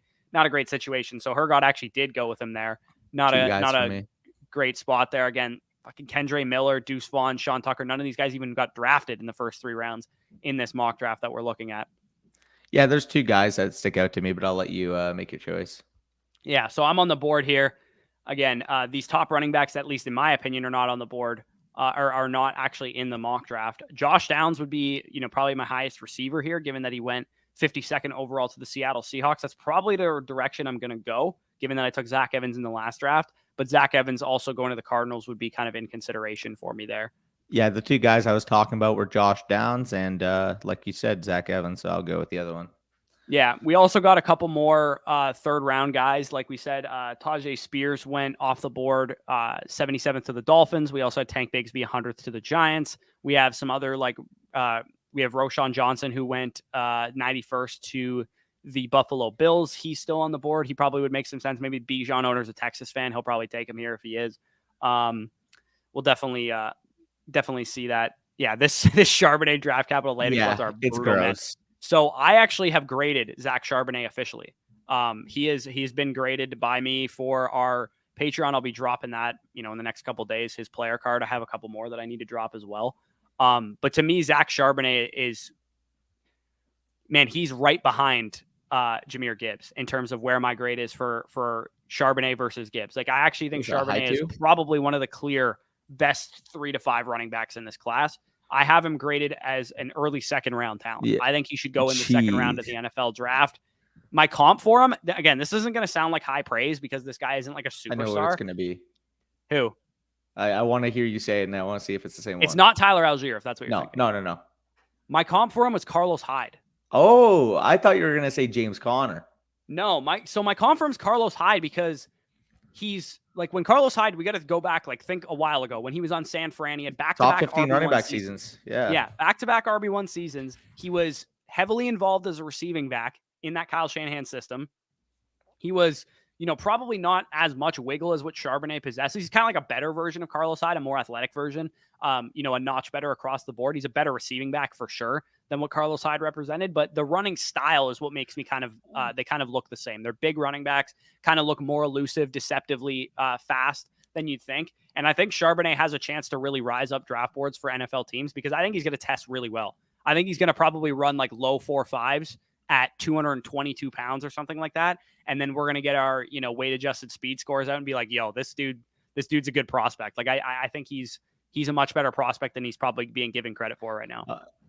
situation. So Hergott actually did go with him there. Not a great spot there. Again, fucking Kendre Miller, Deuce Vaughn, Sean Tucker. None of these guys even got drafted in the first 3 rounds in this mock draft that we're looking at.
Yeah, there's 2 guys that stick out to me, but I'll let you make your choice.
Yeah, so I'm on the board here. Again, these top running backs, at least in my opinion, are not on the board, or are not actually in the mock draft. Josh Downs would be, probably my highest receiver here, given that he went 52nd overall to the Seattle Seahawks. That's probably the direction I'm going to go, given that I took Zach Evans in the last draft. But Zach Evans also going to the Cardinals would be kind of in consideration for me there.
Yeah, the 2 guys I was talking about were Josh Downs and, like you said, Zach Evans. So I'll go with the other one.
Yeah, we also got a couple more third-round guys. Like we said, Tajay Spears went off the board 77th to the Dolphins. We also had Tank Bigsby 100th to the Giants. We have some other, we have Roshan Johnson, who went 91st to the Buffalo Bills. He's still on the board. He probably would make some sense. Maybe Bijan owner's a Texas fan. He'll probably take him here if he is. We'll definitely see that. Yeah, this Charbonnet draft capital landing spots are brutal. It's gross. So I actually have graded Zach Charbonnet officially. He's been graded by me for our Patreon. I'll be dropping that, in the next couple of days, his player card. I have a couple more that I need to drop as well. But to me, Zach Charbonnet is, man, he's right behind Jahmyr Gibbs in terms of where my grade is for Charbonnet versus Gibbs. Like, I actually think Charbonnet is probably one of the clear best 3 to 5 running backs in this class. I have him graded as an early second round talent. Yeah. I think he should go in the second round of the NFL draft. My comp for him, again, this isn't going to sound like high praise because this guy isn't like a superstar. I
know what it's going to be.
Who?
I want to hear you say it, and I want to see if it's the same one.
It's not Tyler Algier, if that's what you're thinking.
No.
My comp for him was Carlos Hyde.
Oh, I thought you were going to say James Conner.
No, my comp for him is Carlos Hyde because he's like, when Carlos Hyde, we got to go back, think a while ago when he was on San Fran, he had back-to-back
top 15
RB1
running back seasons. Yeah,
back-to-back RB1 seasons. He was heavily involved as a receiving back in that Kyle Shanahan system. He was, probably not as much wiggle as what Charbonnet possesses. He's kind of like a better version of Carlos Hyde, a more athletic version, a notch better across the board. He's a better receiving back for sure than what Carlos Hyde represented, but the running style is what makes me they kind of look the same. They're big running backs, kind of look more elusive, deceptively fast than you'd think. And I think Charbonnet has a chance to really rise up draft boards for NFL teams because I think he's going to test really well. I think he's going to probably run like low 4.5s at 222 pounds or something like that. And then we're going to get our, weight adjusted speed scores out and be like, yo, this dude's a good prospect. Like, I think he's a much better prospect than he's probably being given credit for right now.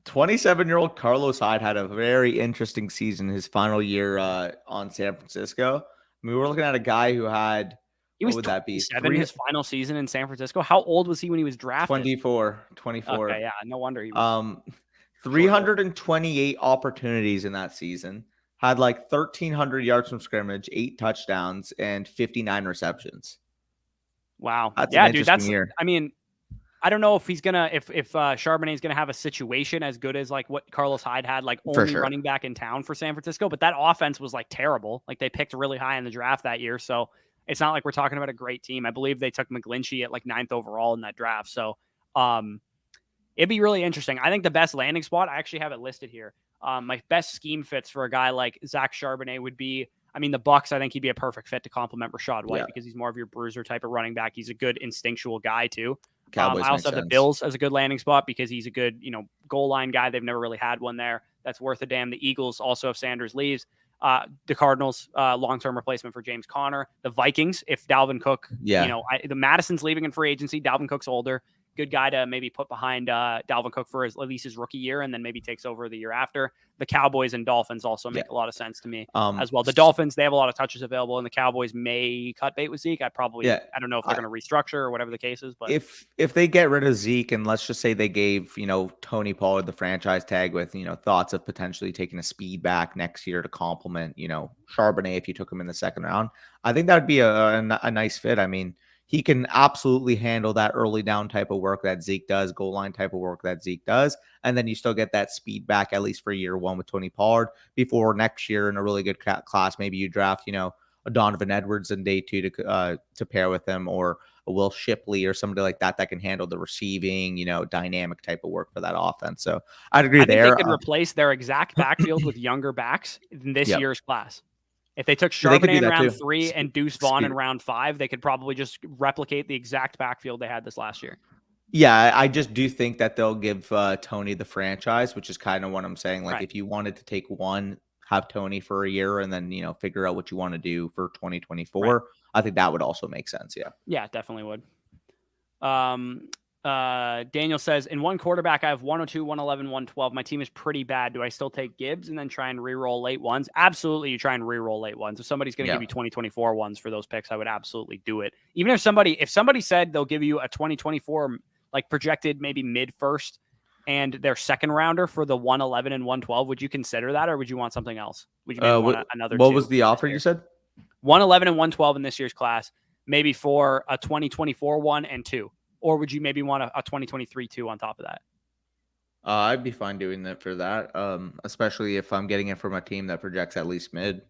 27-year-old Carlos Hyde had a very interesting season his final year on San Francisco. I mean, we're looking at a guy who had,
he was 27 his final season in San Francisco. How old was he when he was drafted?
24.
Okay, yeah, no wonder he was.
328 opportunities in that season, had like 1,300 yards from scrimmage, 8 touchdowns, and 59 receptions.
Wow.
That's
Yeah,
an
dude.
interesting year.
I mean, I don't know if he's gonna if Charbonnet is gonna have a situation as good as like what Carlos Hyde had, like only running back in town for San Francisco. But that offense was like terrible. Like they picked really high in the draft that year, so it's not like we're talking about a great team. I believe they took McGlinchey at like 9th overall in that draft. So it'd be really interesting. I think the best landing spot, I actually have it listed here. My best scheme fits for a guy like Zach Charbonnet would be, I mean, the Bucs, I think he'd be a perfect fit to complement Rachaad White because he's more of your bruiser type of running back. He's a good instinctual guy too. I also have the Bills as a good landing spot because he's a good, goal line guy. They've never really had one there that's worth a damn. The Eagles also, if Sanders leaves. The Cardinals, long-term replacement for James Conner. The Vikings, if Dalvin Cook, the Madison's leaving in free agency. Dalvin Cook's older. Good guy to maybe put behind Dalvin Cook for at least his rookie year and then maybe takes over the year after. The Cowboys and Dolphins also make a lot of sense to me as well. The Dolphins, they have a lot of touches available, and the Cowboys may cut bait with Zeke. I don't know if they're going to restructure or whatever the case is. But
if they get rid of Zeke and let's just say they gave, Tony Pollard the franchise tag with, thoughts of potentially taking a speed back next year to complement, Charbonnet if you took him in the second round, I think that would be a nice fit. I mean, he can absolutely handle that early down type of work that Zeke does, goal line type of work that Zeke does. And then you still get that speed back, at least for year one with Tony Pollard before next year in a really good class. Maybe you draft, a Donovan Edwards in day 2 to pair with him, or a Will Shipley or somebody like that can handle the receiving, dynamic type of work for that offense. So I'd agree there.
Think they could replace their exact backfield with younger backs in this year's class. If they took Charbonnet in round 3 and Deuce Vaughn in round 5, they could probably just replicate the exact backfield they had this last year.
Yeah, I just do think that they'll give Tony the franchise, which is kind of what I'm saying. Like, if you wanted to take one, have Tony for a year, and then, figure out what you want to do for 2024, I think that would also make sense. Yeah.
Yeah, definitely would. Daniel says, in one quarterback, I have 102, 111, 112. My team is pretty bad. Do I still take Gibbs and then try and re-roll late ones? Absolutely, you try and re-roll late ones. If somebody's going to give you 2024 ones for those picks, I would absolutely do it. Even if somebody said they'll give you a 2024, like projected maybe mid-first and their second rounder for the 111 and 112, would you consider that, or would you want something else? Would you maybe want another?
What was the offer you said?
111 and 112 in this year's class, maybe for a 2024 1 and 2. Or would you maybe want a 2023 2 on top of that?
I'd be fine doing that for that, especially if I'm getting it from a team that projects at least mid.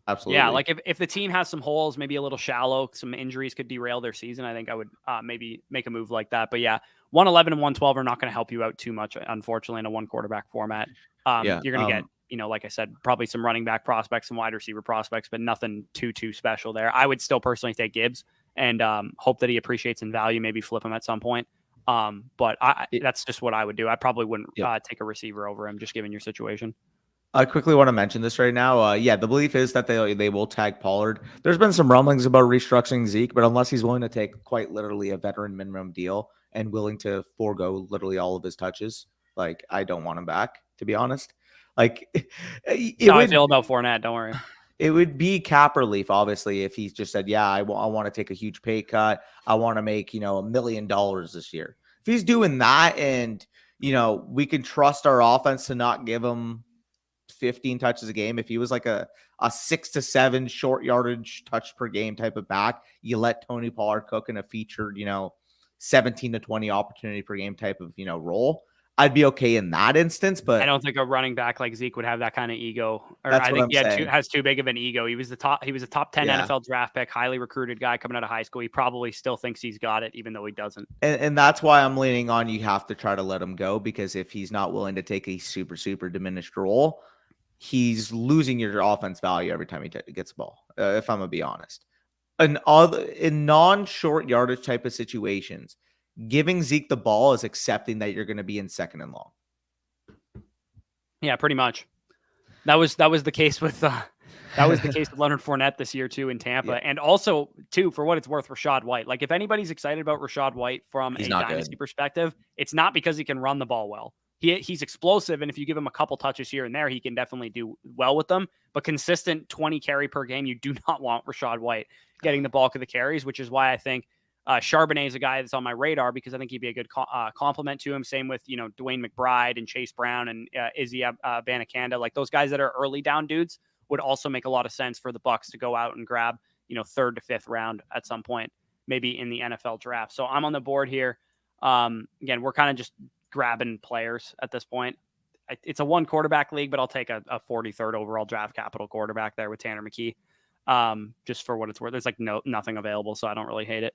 Absolutely.
Yeah, like if the team has some holes, maybe a little shallow, some injuries could derail their season, I think I would maybe make a move like that. But yeah, 111 and 112 are not going to help you out too much, unfortunately, in a one quarterback format. You're going to get, like I said, probably some running back prospects, some wide receiver prospects, but nothing too special there. I would still personally take Gibbs and hope that he appreciates in value, maybe flip him at some point. But that's just what I would do. I probably wouldn't take a receiver over him, just given your situation.
I quickly want to mention this right now. The belief is that they will tag Pollard. There's been some rumblings about restructuring Zeke, but unless he's willing to take quite literally a veteran minimum deal and willing to forego literally all of his touches, like, I don't want him back, to be honest. Like,
I feel about Fournette, don't worry.
It would be cap relief, obviously, if he just said, yeah, I want to take a huge pay cut. I want to make, $1 million this year. If he's doing that and, we can trust our offense to not give him 15 touches a game. If he was like a 6 to 7 short yardage touch per game type of back, you let Tony Pollard cook in a featured, 17 to 20 opportunity per game type of, role. I'd be okay in that instance, but
I don't think a running back like Zeke would have that kind of ego.
I think
he has too big of an ego. He was a top 10 NFL draft pick, highly recruited guy coming out of high school. He probably still thinks he's got it, even though he doesn't.
And that's why I'm leaning on you have to try to let him go, because if he's not willing to take a super, super diminished role, he's losing your offense value every time he gets the ball, if I'm going to be honest. In non-short yardage type of situations, giving Zeke the ball is accepting that you're going to be in second and long.
Yeah, pretty much. That was the case with Leonard Fournette this year too in Tampa, and also too, for what it's worth, Rachaad White. Like, if anybody's excited about Rachaad White from a dynasty perspective, it's not because he can run the ball well. He's explosive, and if you give him a couple touches here and there, he can definitely do well with them. But consistent 20 carry per game, you do not want Rachaad White getting the bulk of the carries, which is why I think Charbonnet is a guy that's on my radar because I think he'd be a good complement to him. Same with, Dwayne McBride and Chase Brown and Izzy Banakanda. Like those guys that are early down dudes would also make a lot of sense for the Bucs to go out and grab, 3rd to 5th round at some point, maybe in the NFL draft. So I'm on the board here. Again, we're kind of just grabbing players at this point. It's a 1 quarterback league, but I'll take a 43rd overall draft capital quarterback there with Tanner McKee. Just for what it's worth. There's like nothing available, so I don't really hate it.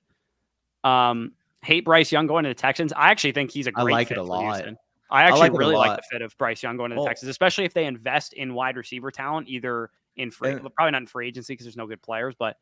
Hate Bryce Young going to the Texans. I actually think he's a great fit for Houston. I actually really like the fit of Bryce Young going to the Texans, especially if they invest in wide receiver talent, either in probably not in free agency because there's no good players, but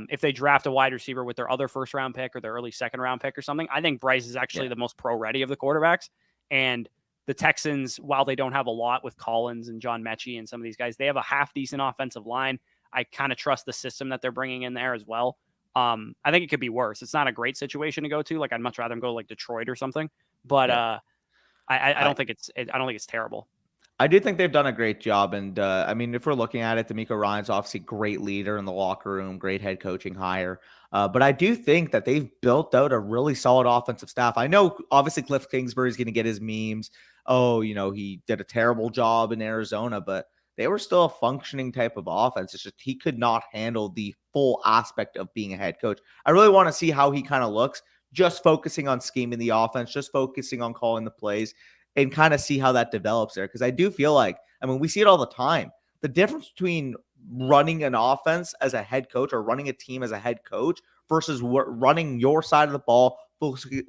if they draft a wide receiver with their other 1st round pick or their early 2nd round pick or something, I think Bryce is actually the most pro ready of the quarterbacks. And the Texans, while they don't have a lot with Collins and John Mechie and some of these guys, they have a half decent offensive line. I kind of trust the system that they're bringing in there as well. I think it could be worse. It's not a great situation to go to. Like I'd much rather them go like Detroit or something, but I don't think it's terrible.
I do think they've done a great job. And I mean, if we're looking at it, D'Amico Ryan's obviously great leader in the locker room, great head coaching hire. But I do think that they've built out a really solid offensive staff. I know obviously Cliff Kingsbury's going to get his memes. Oh, he did a terrible job in Arizona, but they were still a functioning type of offense. It's just he could not handle the full aspect of being a head coach. I really want to see how he kind of looks, just focusing on scheming the offense, just focusing on calling the plays, and kind of see how that develops there. Because I do feel like, we see it all the time. The difference between running an offense as a head coach or running a team as a head coach versus running your side of the ball,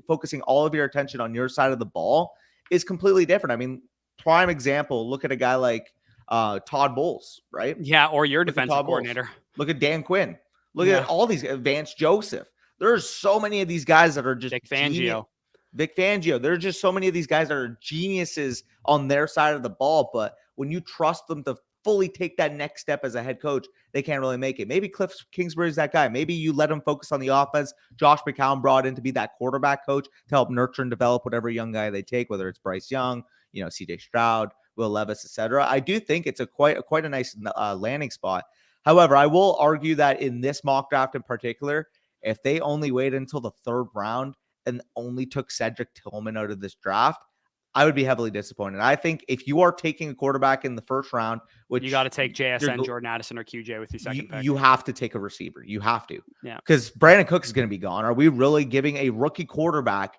focusing all of your attention on your side of the ball is completely different. Prime example, look at a guy like Todd Bowles, right?
Yeah, or your defensive coordinator.
Look at Dan Quinn. Look at all these, Vance Joseph. There's so many of these guys that are just Vic Fangio. There are just so many of these guys that are geniuses on their side of the ball, but when you trust them to fully take that next step as a head coach, they can't really make it. Maybe Cliff Kingsbury is that guy. Maybe you let him focus on the offense. Josh McCown brought in to be that quarterback coach to help nurture and develop whatever young guy they take, whether it's Bryce Young, CJ Stroud, Will Levis, etc. I do think it's quite a nice landing spot. However, I will argue that in this mock draft in particular, if they only waited until the 3rd round and only took Cedric Tillman out of this draft, I would be heavily disappointed. I think if you are taking a quarterback in the 1st round, which
you got to take JSN, Jordan Addison, or QJ with your 2nd pick.
You have to take a receiver. You have to.
Yeah.
Because Brandon Cooks is going to be gone. Are we really giving a rookie quarterback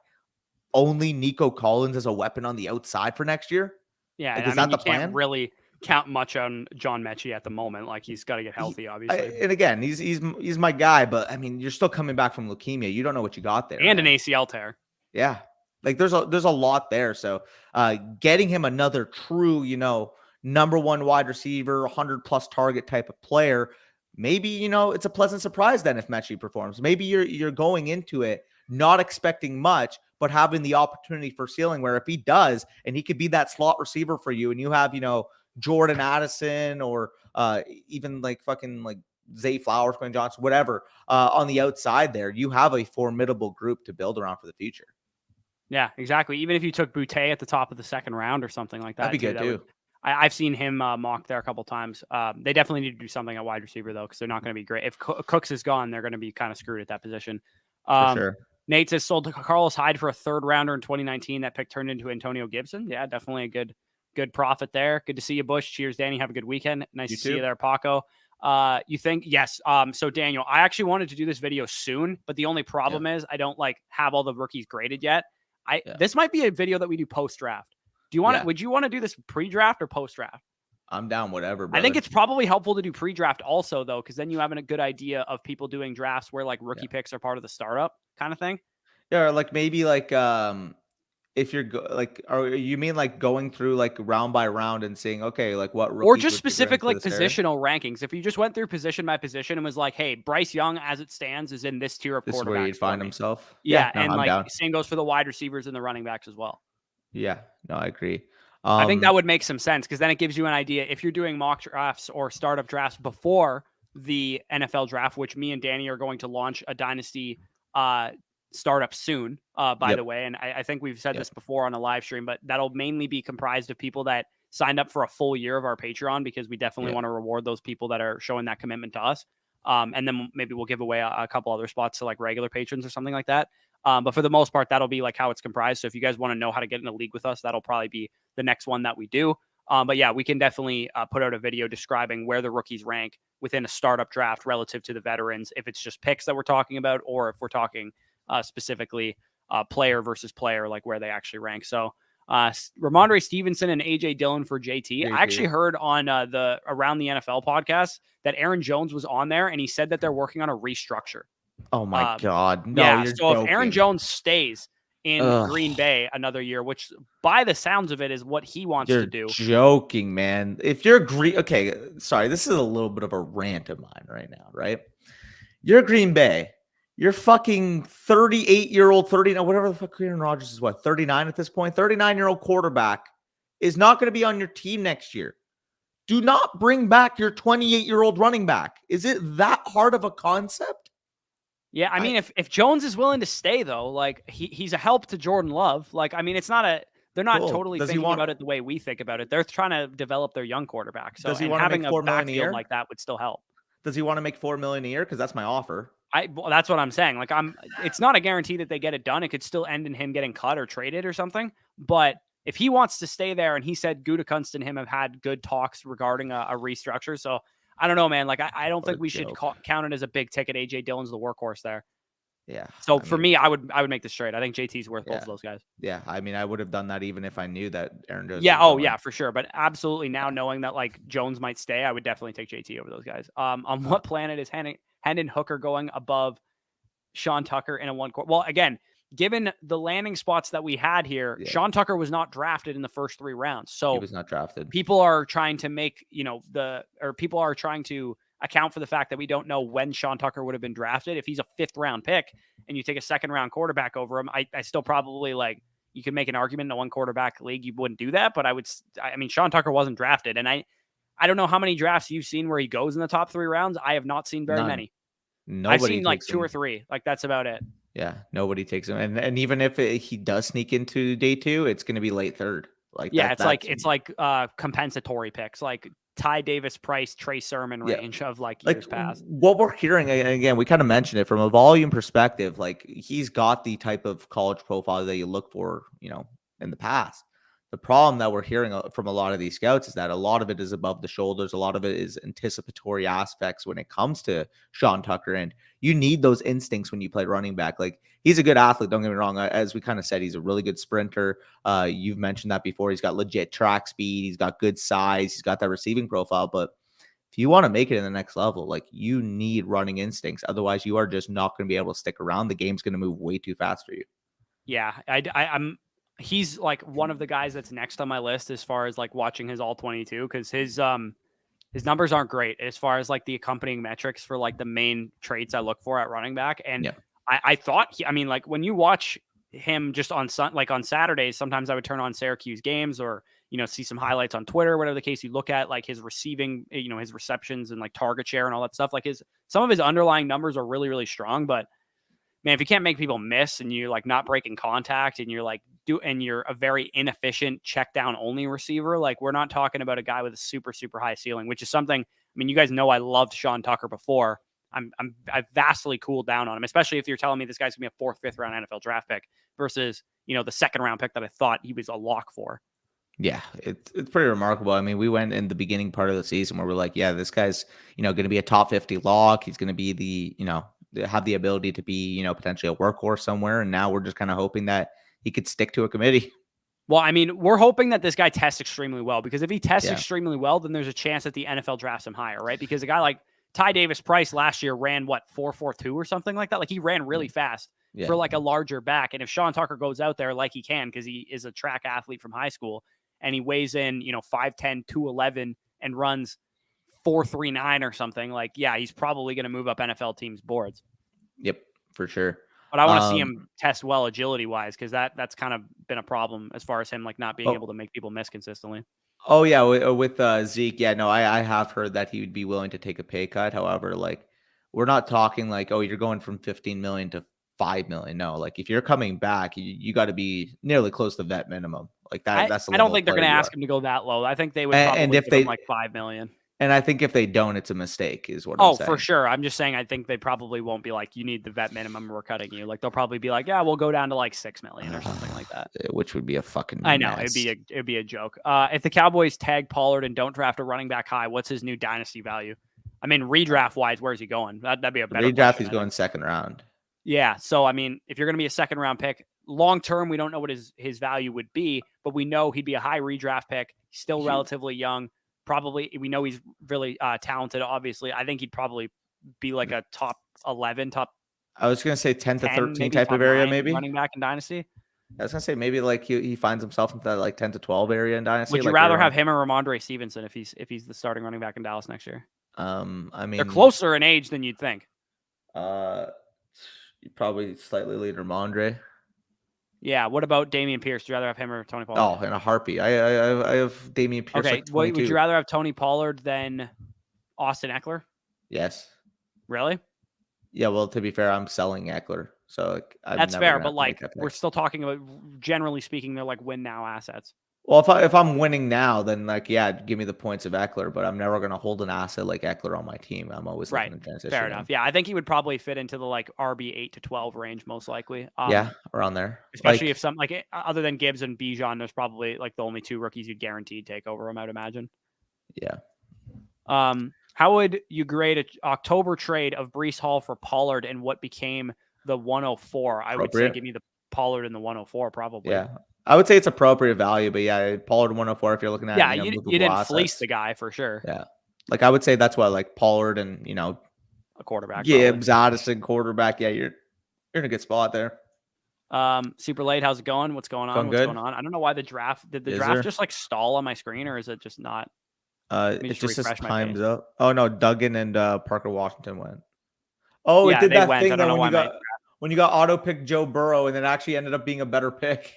only Nico Collins as a weapon on the outside for next year?
Yeah.
Is that the plan?
Can't really count much on John Mechie at the moment. Like he's got to get healthy, obviously.
And again, he's my guy, but you're still coming back from leukemia. You don't know what you got there.
And an ACL tear.
Yeah. Like there's a lot there. So getting him another true, number 1 wide receiver, 100+ target type of player, maybe, it's a pleasant surprise then if Mechie performs. Maybe you're going into it not expecting much, but having the opportunity for ceiling where if he does, and he could be that slot receiver for you, and you have, Jordan Addison or even like fucking like Zay Flowers, Quentin Johnston, whatever, on the outside there, you have a formidable group to build around for the future.
Yeah, exactly. Even if you took Boutte at the top of the 2nd round or something like that.
That'd be good too.
I've seen him mocked there a couple times. They definitely need to do something at wide receiver though, because they're not going to be great. If Cooks is gone, they're going to be kind of screwed at that position.
For sure.
Nate says sold Carlos Hyde for a 3rd rounder in 2019. That pick turned into Antonio Gibson. Yeah, definitely a good profit there. Good to see you, Bush. Cheers, Danny. Have a good weekend. Nice to see you there, Paco. You think? Yes. So Daniel, I actually wanted to do this video soon, but the only problem is I don't have all the rookies graded yet. This might be a video that we do post-draft. Do you want would you want to do this pre-draft or post-draft?
I'm down, whatever, brother.
I think it's probably helpful to do pre-draft also, though, because then you have a good idea of people doing drafts where rookie picks are part of the startup kind of thing.
Yeah, or maybe if you're or you mean going through round by round and seeing, okay, what rookies,
or just specific positional rankings. If you just went through position by position and was like, hey, Bryce Young as it stands is in this tier of quarterbacks. This is where he'd
find himself.
Yeah, no, and same goes for the wide receivers and the running backs as well.
Yeah, no, I agree.
I think that would make some sense because then it gives you an idea if you're doing mock drafts or startup drafts before the NFL draft, which me and Danny are going to launch a Dynasty startup soon, by the way. And I think we've said this before on a live stream, but that'll mainly be comprised of people that signed up for a full year of our Patreon because we definitely want to reward those people that are showing that commitment to us. And then maybe we'll give away a couple other spots to like regular patrons or something like that. But for the most part, that'll be like how it's comprised. So if you guys want to know how to get in a league with us, that'll probably be the next one that we do. But yeah, we can definitely put out a video describing where the rookies rank within a startup draft relative to the veterans, if it's just picks that we're talking about, or if we're talking specifically player versus player, like where they actually rank. So Ramondre Stevenson and AJ Dillon for JT. I actually heard on the Around the NFL podcast that Aaron Jones was on there, and he said that they're working on a restructure.
Oh my God. No,
yeah.
you're
So
joking.
if Aaron Jones stays in Green Bay another year, which by the sounds of it is what he wants to do.
Joking, man. If you're okay, sorry, this is a little bit of a rant of mine right now, right? You're Green Bay. You're fucking 38-year-old, 39, whatever the fuck Aaron Rodgers is, what, 39 at this point? 39-year-old quarterback is not going to be on your team next year. Do not bring back your 28-year-old running back. Is it that hard of a concept?
Yeah, I mean, if Jones is willing to stay, though, like he's a help to Jordan Love. Like, I mean, it's not they're not totally thinking about it the way we think about it. They're trying to develop their young quarterback. So having a backfield like that would still help.
Does he want to make $4 million a year? Because that's my offer.
Well, that's what I'm saying. Like, it's not a guarantee that they get it done. It could still end in him getting cut or traded or something. But if he wants to stay there, and he said Gutekunst and him have had good talks regarding a restructure. So I don't know, man. Like, I don't think we should count it as a big ticket. AJ Dillon's the workhorse there.
Yeah.
So for me, I would make this trade. I think JT's worth both of those guys.
Yeah. I mean, I would have done that even if I knew that Aaron Jones.
Yeah. Oh, yeah, for sure. But absolutely, now knowing that like Jones might stay, I would definitely take JT over those guys. On what planet is Hendon Hooker going above Sean Tucker in a one court? Well, again, given the landing spots that we had here, Sean Tucker was not drafted in the first 3 rounds. So
he was not drafted.
People are trying to make, people are trying to account for the fact that we don't know when Sean Tucker would have been drafted. If he's a 5th round pick and you take a 2nd round quarterback over him, I still probably you could make an argument in a 1 quarterback league. You wouldn't do that, but I mean, Sean Tucker wasn't drafted. And I don't know how many drafts you've seen where he goes in the top 3 rounds. I have not seen very many. I've seen like 2 or 3. Like, that's about it.
Yeah. Nobody takes him. And even if he does sneak into day 2, it's going to be late 3rd. Like,
yeah, it's like compensatory picks, like Ty Davis Price, Trey Sermon range of like years past.
What we're hearing, and again, we kind of mentioned it from a volume perspective, like he's got the type of college profile that you look for, in the past. The problem that we're hearing from a lot of these scouts is that a lot of it is above the shoulders. A lot of it is anticipatory aspects when it comes to Sean Tucker. And you need those instincts when you play running back. Like, he's a good athlete. Don't get me wrong. As we kind of said, he's a really good sprinter. You've mentioned that before. He's got legit track speed. He's got good size. He's got that receiving profile. But if you want to make it in the next level, like, you need running instincts. Otherwise, you are just not going to be able to stick around. The game's going to move way too fast for you.
Yeah, he's like one of the guys that's next on my list as far as like watching his all 22, because his numbers aren't great as far as like the accompanying metrics for like the main traits I look for at running back. And I thought like when you watch him just on Saturdays, sometimes I would turn on Syracuse games or, see some highlights on Twitter, whatever the case. You look at like his receiving, his receptions and like target share and all that stuff. Like some of his underlying numbers are really, really strong, but man, if you can't make people miss and you're like not breaking contact and you're like and you're a very inefficient check down only receiver, like, we're not talking about a guy with a super, super high ceiling, which is something, I mean, you guys know I loved Sean Tucker before. I've vastly cooled down on him, especially if you're telling me this guy's gonna be a 4th, 5th round NFL draft pick versus, the 2nd round pick that I thought he was a lock for.
Yeah, it's pretty remarkable. I mean, we went in the beginning part of the season where we're like, yeah, this guy's, going to be a top 50 lock. He's going to be have the ability to be, potentially a workhorse somewhere. And now we're just kind of hoping that he could stick to a committee.
Well, I mean, we're hoping that this guy tests extremely well, because if he tests extremely well, then there's a chance that the NFL drafts him higher, right? Because a guy like Ty Davis Price last year ran 4.42 or something like that. Like, he ran really fast for like a larger back. And if Sean Tucker goes out there like he can, because he is a track athlete from high school and he weighs in, 5'10", 211 and runs 4.39 or something, like, yeah, he's probably going to move up NFL teams' boards.
Yep, for sure.
But I want to see him test well agility wise, because that's kind of been a problem as far as him like not being able to make people miss consistently.
Oh yeah, with Zeke, yeah, no, I have heard that he would be willing to take a pay cut. However, like, we're not talking like, oh, you're going from 15 million to 5 million. No, like, if you're coming back, you got to be nearly close to vet minimum. Like that. I don't
think they're going to ask him to go that low. I think they would probably give him like 5 million.
And I think if they don't, it's a mistake, is what I'm saying.
For sure. I'm just saying I think they probably won't be like, you need the vet minimum, we're cutting you. Like they'll probably be like, yeah, we'll go down to like 6 million or something like that.
Which would be a fucking
I know,
mess.
it'd be a joke. If the Cowboys tag Pollard and don't draft a running back high, what's his new dynasty value? I mean, redraft wise, where's he going? That'd be a better
redraft. He's going second round.
Yeah. So I mean, if you're going to be a second round pick, long term, we don't know what his value would be, but we know he'd be a high redraft pick. He's still relatively young. Probably, we know he's really talented. Obviously, I think he'd probably be like a top 11, top.
I was going to say 10 to 13 type of area, maybe
running back in dynasty.
I was going to say maybe like he finds himself into that like 10 to 12 area in dynasty.
Would you rather have him or Ramondre Stevenson if he's the starting running back in Dallas next year?
I mean,
they're closer in age than you'd think.
You probably slightly lead Ramondre.
Yeah. What about Dameon Pierce? Do you rather have him or Tony Pollard?
Oh, in a heartbeat. I have Dameon Pierce.
Okay.
Like
would you rather have Tony Pollard than Austin Eckler?
Yes.
Really?
Yeah. Well, to be fair, I'm selling Eckler, so like,
that's fair. But like, we're still talking about, generally speaking, they're like win now assets.
Well, if I'm winning now, then like, yeah, give me the points of Eckler, but I'm never going to hold an asset like Eckler on my team. I'm always looking to transition.
Fair enough. Yeah, I think he would probably fit into the like RB 8 to 12 range most likely.
Yeah, around there.
Especially if some like other than Gibbs and Bijan, there's probably like the only two rookies you'd guaranteed take over him, I'd imagine.
Yeah.
How would you grade an October trade of Bryce Hall for Pollard and what became the 104? I would say give me the Pollard in the 104 probably.
Yeah. I would say it's appropriate value, but yeah, Pollard 104 if you're looking at
you didn't fleece the guy for sure.
Yeah, like I would say that's why like Pollard and
a quarterback,
Gibbs, Addison, quarterback. Yeah, you're in a good spot there.
Super late. How's it going? What's going on? Going on? I don't know why the draft just like stall on my screen, or is it just not?
It just says time's up. Oh no, Duggan and Parker Washington went. Oh, it did that thing that when you got auto pick Joe Burrow and it actually ended up being a better pick.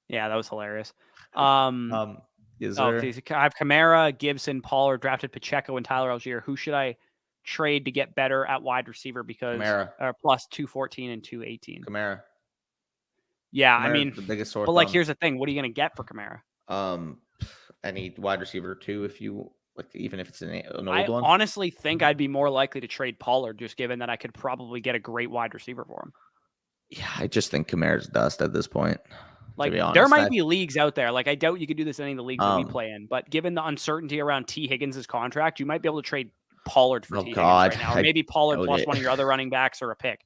Yeah, that was hilarious.
I
have Kamara, Gibson, Pollard, drafted Pacheco, and Tyler Algier. Who should I trade to get better at wide receiver? Because plus 214 and 218.
Kamara.
Yeah,
Kamara's
I mean,
the biggest sore
but like, here's the thing: what are you going to get for Kamara?
Any wide receiver too, if you like, even if it's an old one.
I honestly think I'd be more likely to trade Pollard, just given that I could probably get a great wide receiver for him.
Yeah, I just think Kamara's dust at this point.
Like, there might be leagues out there. Like, I doubt you could do this in any of the leagues that we play in. But given the uncertainty around T. Higgins' contract, you might be able to trade Pollard for T. Higgins right now. Or maybe Pollard plus one of your other running backs or a pick.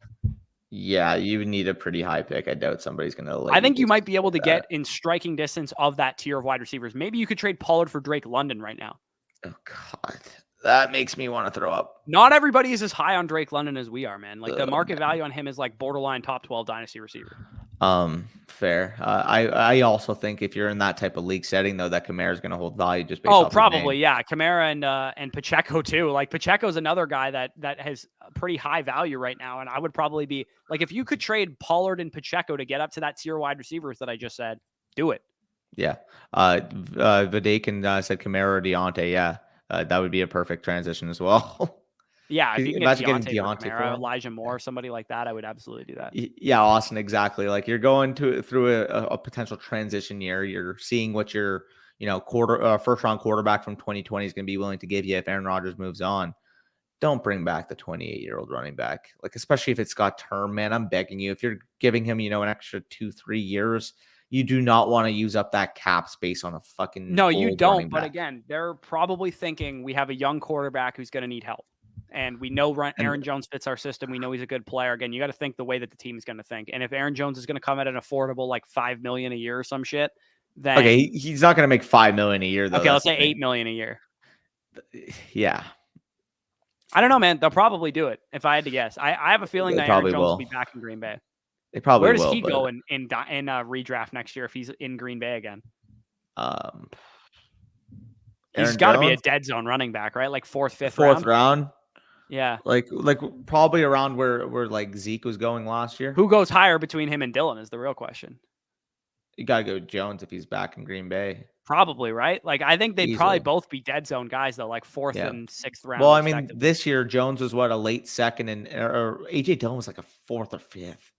Yeah, you need a pretty high pick. I doubt somebody's going to.
I think you might be able to get in striking distance of that tier of wide receivers. Maybe you could trade Pollard for Drake London right now.
Oh, God. That makes me want to throw up.
Not everybody is as high on Drake London as we are, man. Like, the market value on him is like borderline top 12 dynasty receiver.
Fair. I also think if you're in that type of league setting, though, that Kamara is going to hold value just based off
probably, yeah. Kamara and Pacheco too. Like, Pacheco's another guy that has a pretty high value right now, and I would probably be like, if you could trade Pollard and Pacheco to get up to that tier wide receivers that I just said, do it.
Yeah. Vidakin said Kamara or Deontay. Yeah, that would be a perfect transition as well.
Yeah, if you can get Deontay for Elijah Moore, somebody like that, I would absolutely do that.
Yeah, Austin, exactly. Like, you're going through a potential transition year. You're seeing what your first round quarterback from 2020 is going to be willing to give you if Aaron Rodgers moves on. Don't bring back the 28-year-old running back, like, especially if it's got term. Man, I'm begging you. If you're giving him an extra 2-3 years, you do not want to use up that cap space on a fucking
you don't. But again, they're probably thinking we have a young quarterback who's going to need help. And we know Aaron Jones fits our system. We know he's a good player. Again, you got to think the way that the team is going to think. And if Aaron Jones is going to come at an affordable like $5 million a year or some shit, then
he's not going to make $5 million a year though.
Okay, let's say $8 million a year.
Yeah,
I don't know, man. They'll probably do it if I had to guess. I have a feeling that Aaron Jones will be back in Green Bay.
They probably
Where does he go in redraft next year if he's in Green Bay again? He's got to be a dead zone running back, right? Like fourth round. Yeah,
like probably around where like Zeke was going last year.
Who goes higher between him and Dylan is the real question.
You gotta go Jones if he's back in Green Bay.
Probably, right? Like, I think they'd probably both be dead zone guys though, like fourth and sixth round.
Well, I mean, this year Jones was a late second, or AJ Dillon was like a fourth or fifth.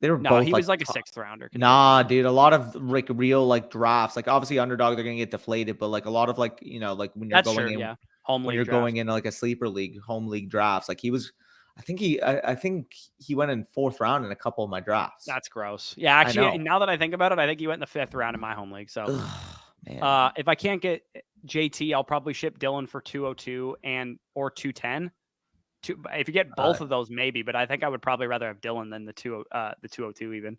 They were
No,
both
he
like
was like a 6th rounder.
Nah, dude. A lot of like real like drafts, like obviously underdog, they're gonna get deflated, but like a lot of like like when you're
That's
going
true.
in
Yeah, home
when
league
you're
draft.
going into like a sleeper league, home league drafts, like he was. I think he went in 4th round in a couple of my drafts.
That's gross. Yeah,
I
actually,
know.
now that I think about it, I think he went in the 5th round in my home league. So,
Ugh, man.
if I can't get JT, I'll probably ship Dylan for 202 or 210. If you get both of those, maybe, but I think I would probably rather have Dylan than the 202 even.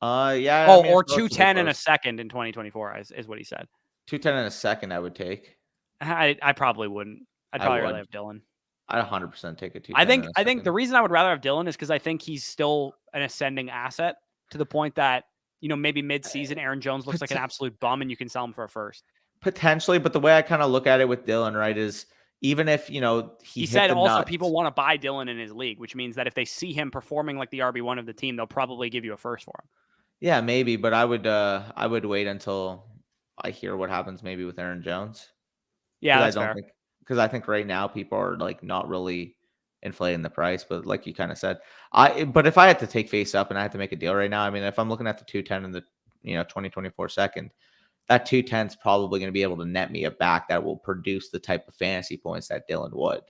Yeah.
Oh,
I mean,
or
it's relatively
210 in a
close.
second in 2024 is what he said.
210 in a second, I would take.
I probably wouldn't. I'd
I
probably
would.
rather have Dylan.
I'd 100% take a 210
I
in
think
a
I think the
second.
reason I would rather have Dylan is because I think he's still an ascending asset to the point that maybe mid-season Aaron Jones looks like an absolute bum and you can sell him for a first.
Potentially, but the way I kind of look at it with Dylan, right, is even if he
He
hit
said
the
also
nuts,
people want to buy Dylan in his league, which means that if they see him performing like the RB1 of the team, they'll probably give you a first for him.
Yeah, maybe, but I would wait until I hear what happens maybe with Aaron Jones.
Yeah, that's fair.
Because I think right now people are like not really inflating the price, but like you kind of said, but if I had to take face up and I had to make a deal right now, I mean, if I'm looking at the 210 in the 2024 second, that 210 is probably going to be able to net me a back that will produce the type of fantasy points that Dylan would.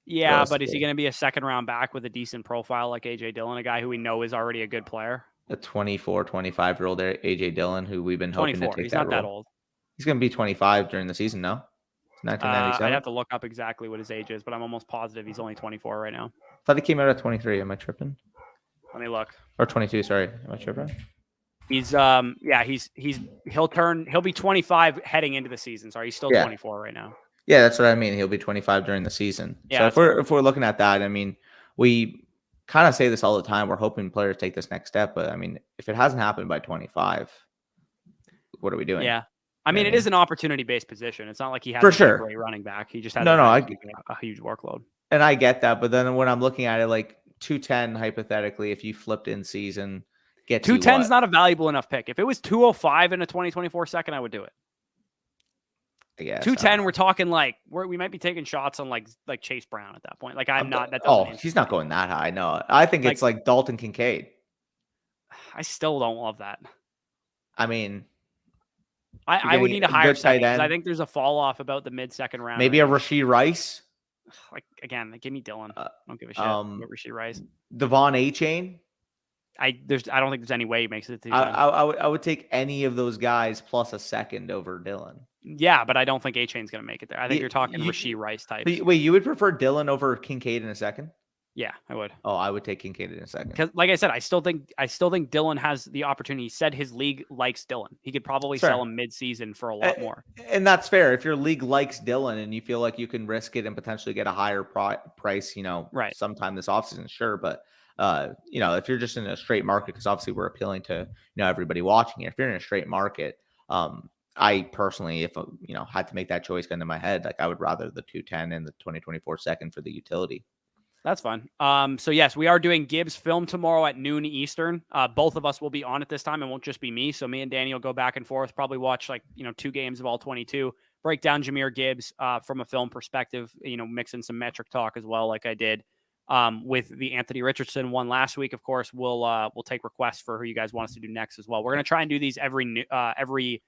Yeah, but is he going to be a 2nd round back with a decent profile like AJ Dillon, a guy who we know is already a good player?
A 24, 25-year-old AJ Dillon, who we've been hoping to take
He's
that
not
role.
that old.
He's going to be 25 during the season, no? 1997.
I'd have to look up exactly what his age is, but I'm almost positive he's only 24 right now.
I thought he came out at 23. Am I tripping?
Let me look.
Or 22, sorry. Am I tripping?
He's he'll be 25 heading into the season. Sorry, he's still 24 right now.
Yeah, that's what I mean. He'll be 25 during the season.
Yeah,
so if we're looking at that, I mean, we kind of say this all the time. We're hoping players take this next step, but I mean, if it hasn't happened by 25, what are we doing?
Yeah. I mean, it is an opportunity-based position. It's not like he has
a
great running back. He just has a huge workload.
And I get that, but then when I'm looking at it, like 210, hypothetically, if you flipped in season, get
210 is not a valuable enough pick. If it was 205 in a 2024 second, I would do it.
I guess
210, we're talking like we might be taking shots on like Chase Brown at that point. Like I'm not. That
he's not going that high. No, I think it's like Dalton Kincaid.
I still don't love that.
I mean,
I would need a higher second because I think there's a fall off about the mid-second round.
Maybe a Rashee Rice.
Like again, give me Dylan. I don't give a shit about Rashee Rice.
Devon A-Chain.
I don't think there's any way he makes it.
I would take any of those guys plus a second over Dylan.
Yeah, but I don't think A-Chain's going to make it there. I think you're talking Rashee Rice type.
Wait, you would prefer Dylan over Kincaid in a second?
Yeah, I would.
Oh, I would take Kincaid in a second.
Because, like I said, I still think Dylan has the opportunity. He said his league likes Dylan. He could probably sell him mid-season for a lot more.
And that's fair. If your league likes Dylan and you feel like you can risk it and potentially get a higher price, sometime this offseason, sure. But if you're just in a straight market, because obviously we're appealing to everybody watching it. If you're in a straight market, I personally, if had to make that choice gun to my head, like I would rather the 210 and the 2024 second for the utility.
That's fine. So yes, we are doing Gibbs film tomorrow at noon Eastern. Both of us will be on at this time. It won't just be me. So me and Danny will go back and forth, probably watch 2 games of all 22, break down Jahmyr Gibbs from a film perspective, mix in some metric talk as well, like I did with the Anthony Richardson one last week. Of course, we'll take requests for who you guys want us to do next as well. We're going to try and do these every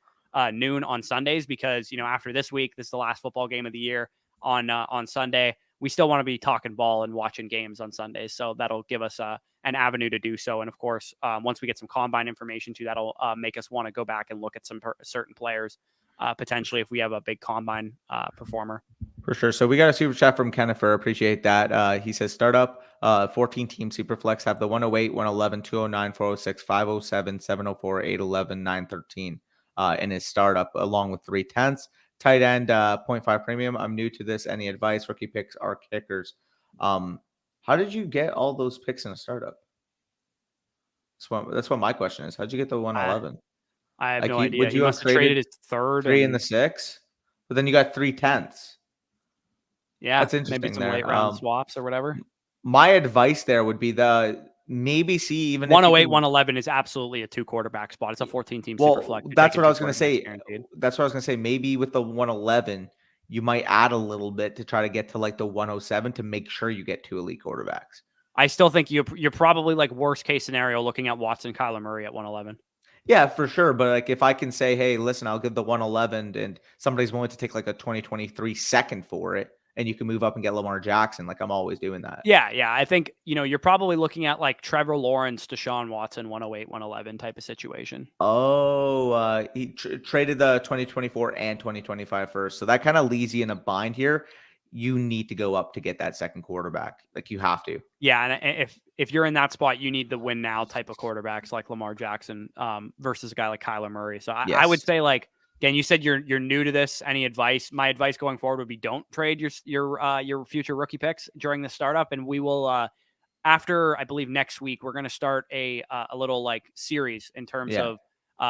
noon on Sundays because, after this week, this is the last football game of the year on Sunday. We still want to be talking ball and watching games on Sundays. So that'll give us an avenue to do so. And of course, once we get some combine information too, that'll make us want to go back and look at some certain players, potentially if we have a big combine performer.
For sure. So we got a super chat from Kennifer. Appreciate that. He says, startup 14 team Superflex have the 108, 111, 209, 406, 507, 704, 811, 913 in his startup, along with 3/10. Tight end, 0.5 premium. I'm new to this. Any advice? Rookie picks are kickers. How did you get all those picks in a startup? That's what my question is. How'd you get the 111?
I have no idea. You must have traded his third.
3 and the 6, but then you got 3/10.
Yeah,
that's interesting.
Maybe some late round swaps or whatever.
My advice there would be maybe see even
108, 111 is absolutely a 2 quarterback spot. It's a 14 team super flex.
That's what I was going to say. That's what I was going to say. Maybe with the 111, you might add a little bit to try to get to like the 107 to make sure you get 2 elite quarterbacks.
I still think you're probably like worst case scenario looking at Watson, Kyler Murray at 111.
Yeah, for sure. But like, if I can say, hey, listen, I'll give the 111, and somebody's willing to take like a 2023 second for it, and you can move up and get Lamar Jackson, like I'm always doing that.
Yeah. I think, you're probably looking at like Trevor Lawrence, Deshaun Watson, 108, 111 type of situation.
Oh, he traded the 2024 and 2025 first. So that kind of leaves you in a bind here. You need to go up to get that second quarterback. Like you have to.
Yeah, and if you're in that spot, you need the win now type of quarterbacks like Lamar Jackson versus a guy like Kyler Murray. So I would say, like, again, you said you're new to this. Any advice? My advice going forward would be don't trade your future rookie picks during the startup, and we will after, I believe, next week we're going to start a little like series in terms of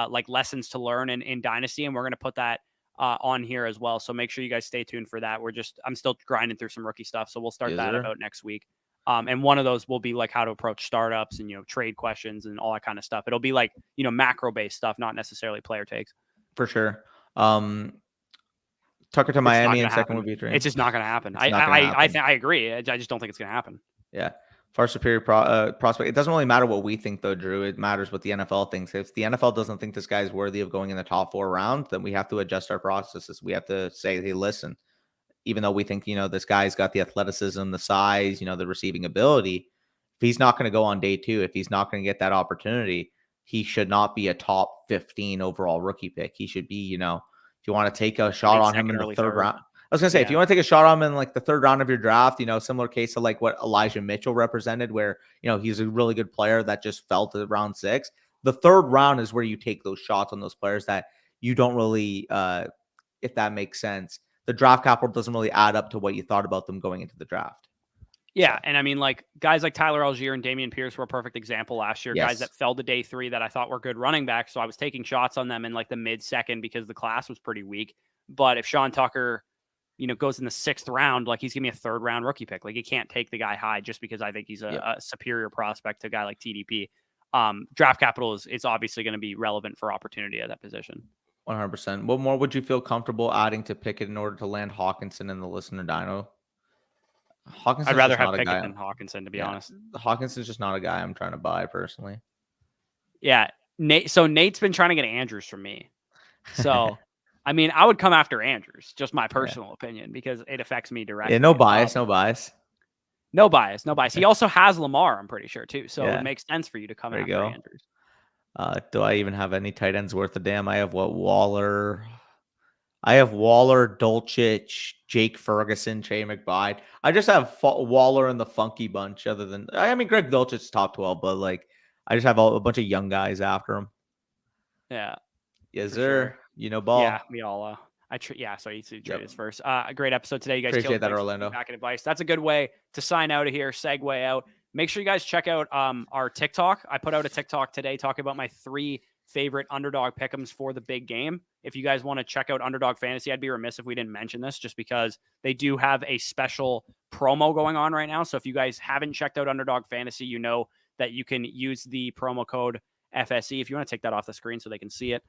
like lessons to learn in Dynasty, and we're going to put that on here as well. So make sure you guys stay tuned for that. I'm still grinding through some rookie stuff. So we'll start that about next week. And one of those will be like how to approach startups and, trade questions and all that kind of stuff. It'll be like, macro based stuff, not necessarily player takes.
For sure. Tucker to Miami and second would be a dream.
It's just not going to happen. I agree. I just don't think it's going to happen.
Yeah. Far superior prospect. It doesn't really matter what we think, though, Drew. It matters what the NFL thinks. If the NFL doesn't think this guy is worthy of going in the top 4 rounds, then we have to adjust our processes. We have to say, hey, listen, even though we think, this guy's got the athleticism, the size, the receiving ability, if he's not going to go on day 2, if he's not going to get that opportunity, he should not be a top 15 overall rookie pick. He should be, if you want to take a shot on him in the third round. I was going to say, if you want to take a shot on him in like the 3rd round of your draft, similar case to like what Elijah Mitchell represented, where, he's a really good player that just fell to round 6. The 3rd round is where you take those shots on those players that you don't really, if that makes sense. The draft capital doesn't really add up to what you thought about them going into the draft.
Yeah. And I mean, like guys like Tyler Algier and Dameon Pierce were a perfect example last year. Yes. Guys that fell to day 3 that I thought were good running backs. So I was taking shots on them in like the mid-second because the class was pretty weak. But if Sean Tucker, goes in the 6th round, like he's giving me a 3rd round rookie pick. Like you can't take the guy high just because I think he's a superior prospect to a guy like TDP. Draft capital is obviously going to be relevant for opportunity at that position.
100%. What more would you feel comfortable adding to Pickett in order to land Hawkinson in the listener dyno?
I'd rather have Pickett than Hawkinson, to be honest.
Hawkinson's just not a guy I'm trying to buy personally.
Yeah. So Nate's been trying to get Andrews from me. So, I mean, I would come after Andrews, just my personal opinion, because it affects me directly.
Yeah, no bias. No bias.
He also has Lamar, I'm pretty sure, too. So it makes sense for you to come after Andrews.
Do I even have any tight ends worth a damn? I have Waller. Dolchich, Jake Ferguson, Trey McBride. I just have Waller and the funky bunch. Greg Dolchich top 12, but like I just have a bunch of young guys after him.
Yeah.
Yes, sir. Sure. Ball.
Yeah, we all. So you see trade us first. A great episode today. You guys
appreciate that, Orlando.
Back and advice. That's a good way to sign out of here. Segue out. Make sure you guys check out our TikTok. I put out a TikTok today talking about my 3 favorite underdog pick'ems for the big game. If you guys want to check out Underdog Fantasy, I'd be remiss if we didn't mention this, just because they do have a special promo going on right now. So if you guys haven't checked out Underdog Fantasy, you know that you can use the promo code FSE. If you want to take that off the screen so they can see it,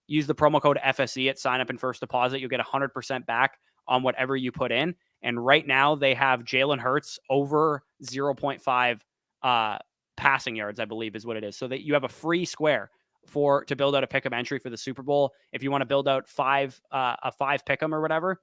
use the promo code FSE at sign up and first deposit. You'll get 100% back on whatever you put in. And right now they have Jalen Hurts over 0.5 passing yards, I believe is what it is. So that you have a free square to build out a pick'em entry for the Super Bowl. If you want to build out a 5 pick'em or whatever,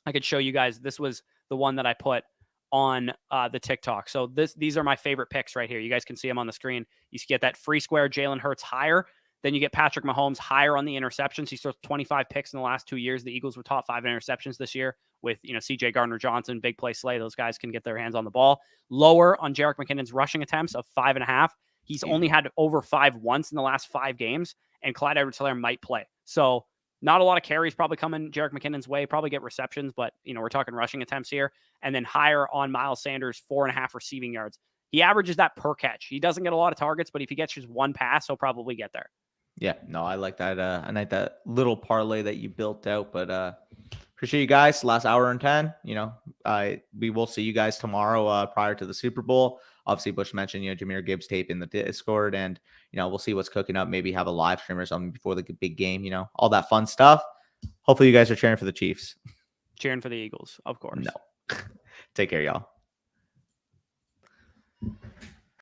I could show you guys. This was the one that I put on the TikTok. So these are my favorite picks right here. You guys can see them on the screen. You get that free square Jalen Hurts higher. Then you get Patrick Mahomes higher on the interceptions. He throws 25 picks in the last 2 years. The Eagles were top 5 interceptions this year with, CJ Gardner-Johnson, big play Slay. Those guys can get their hands on the ball. Lower on Jerick McKinnon's rushing attempts of 5.5. He's only had over 5 once in the last 5 games, and Clyde Edwards-Helaire might play. So not a lot of carries probably coming Jerick McKinnon's way, probably get receptions, but, we're talking rushing attempts here. And then higher on Miles Sanders, 4.5 receiving yards. He averages that per catch. He doesn't get a lot of targets, but if he gets just 1 pass, he'll probably get there.
Yeah, no, I like that. I like that little parlay that you built out, but appreciate you guys. Last hour and 10, we will see you guys tomorrow prior to the Super Bowl. Obviously, Bush mentioned, Jahmyr Gibbs tape in the Discord, and, we'll see what's cooking up. Maybe have a live stream or something before the big game, all that fun stuff. Hopefully you guys are cheering for the Chiefs.
Cheering for the Eagles, of course.
No. Take care, y'all.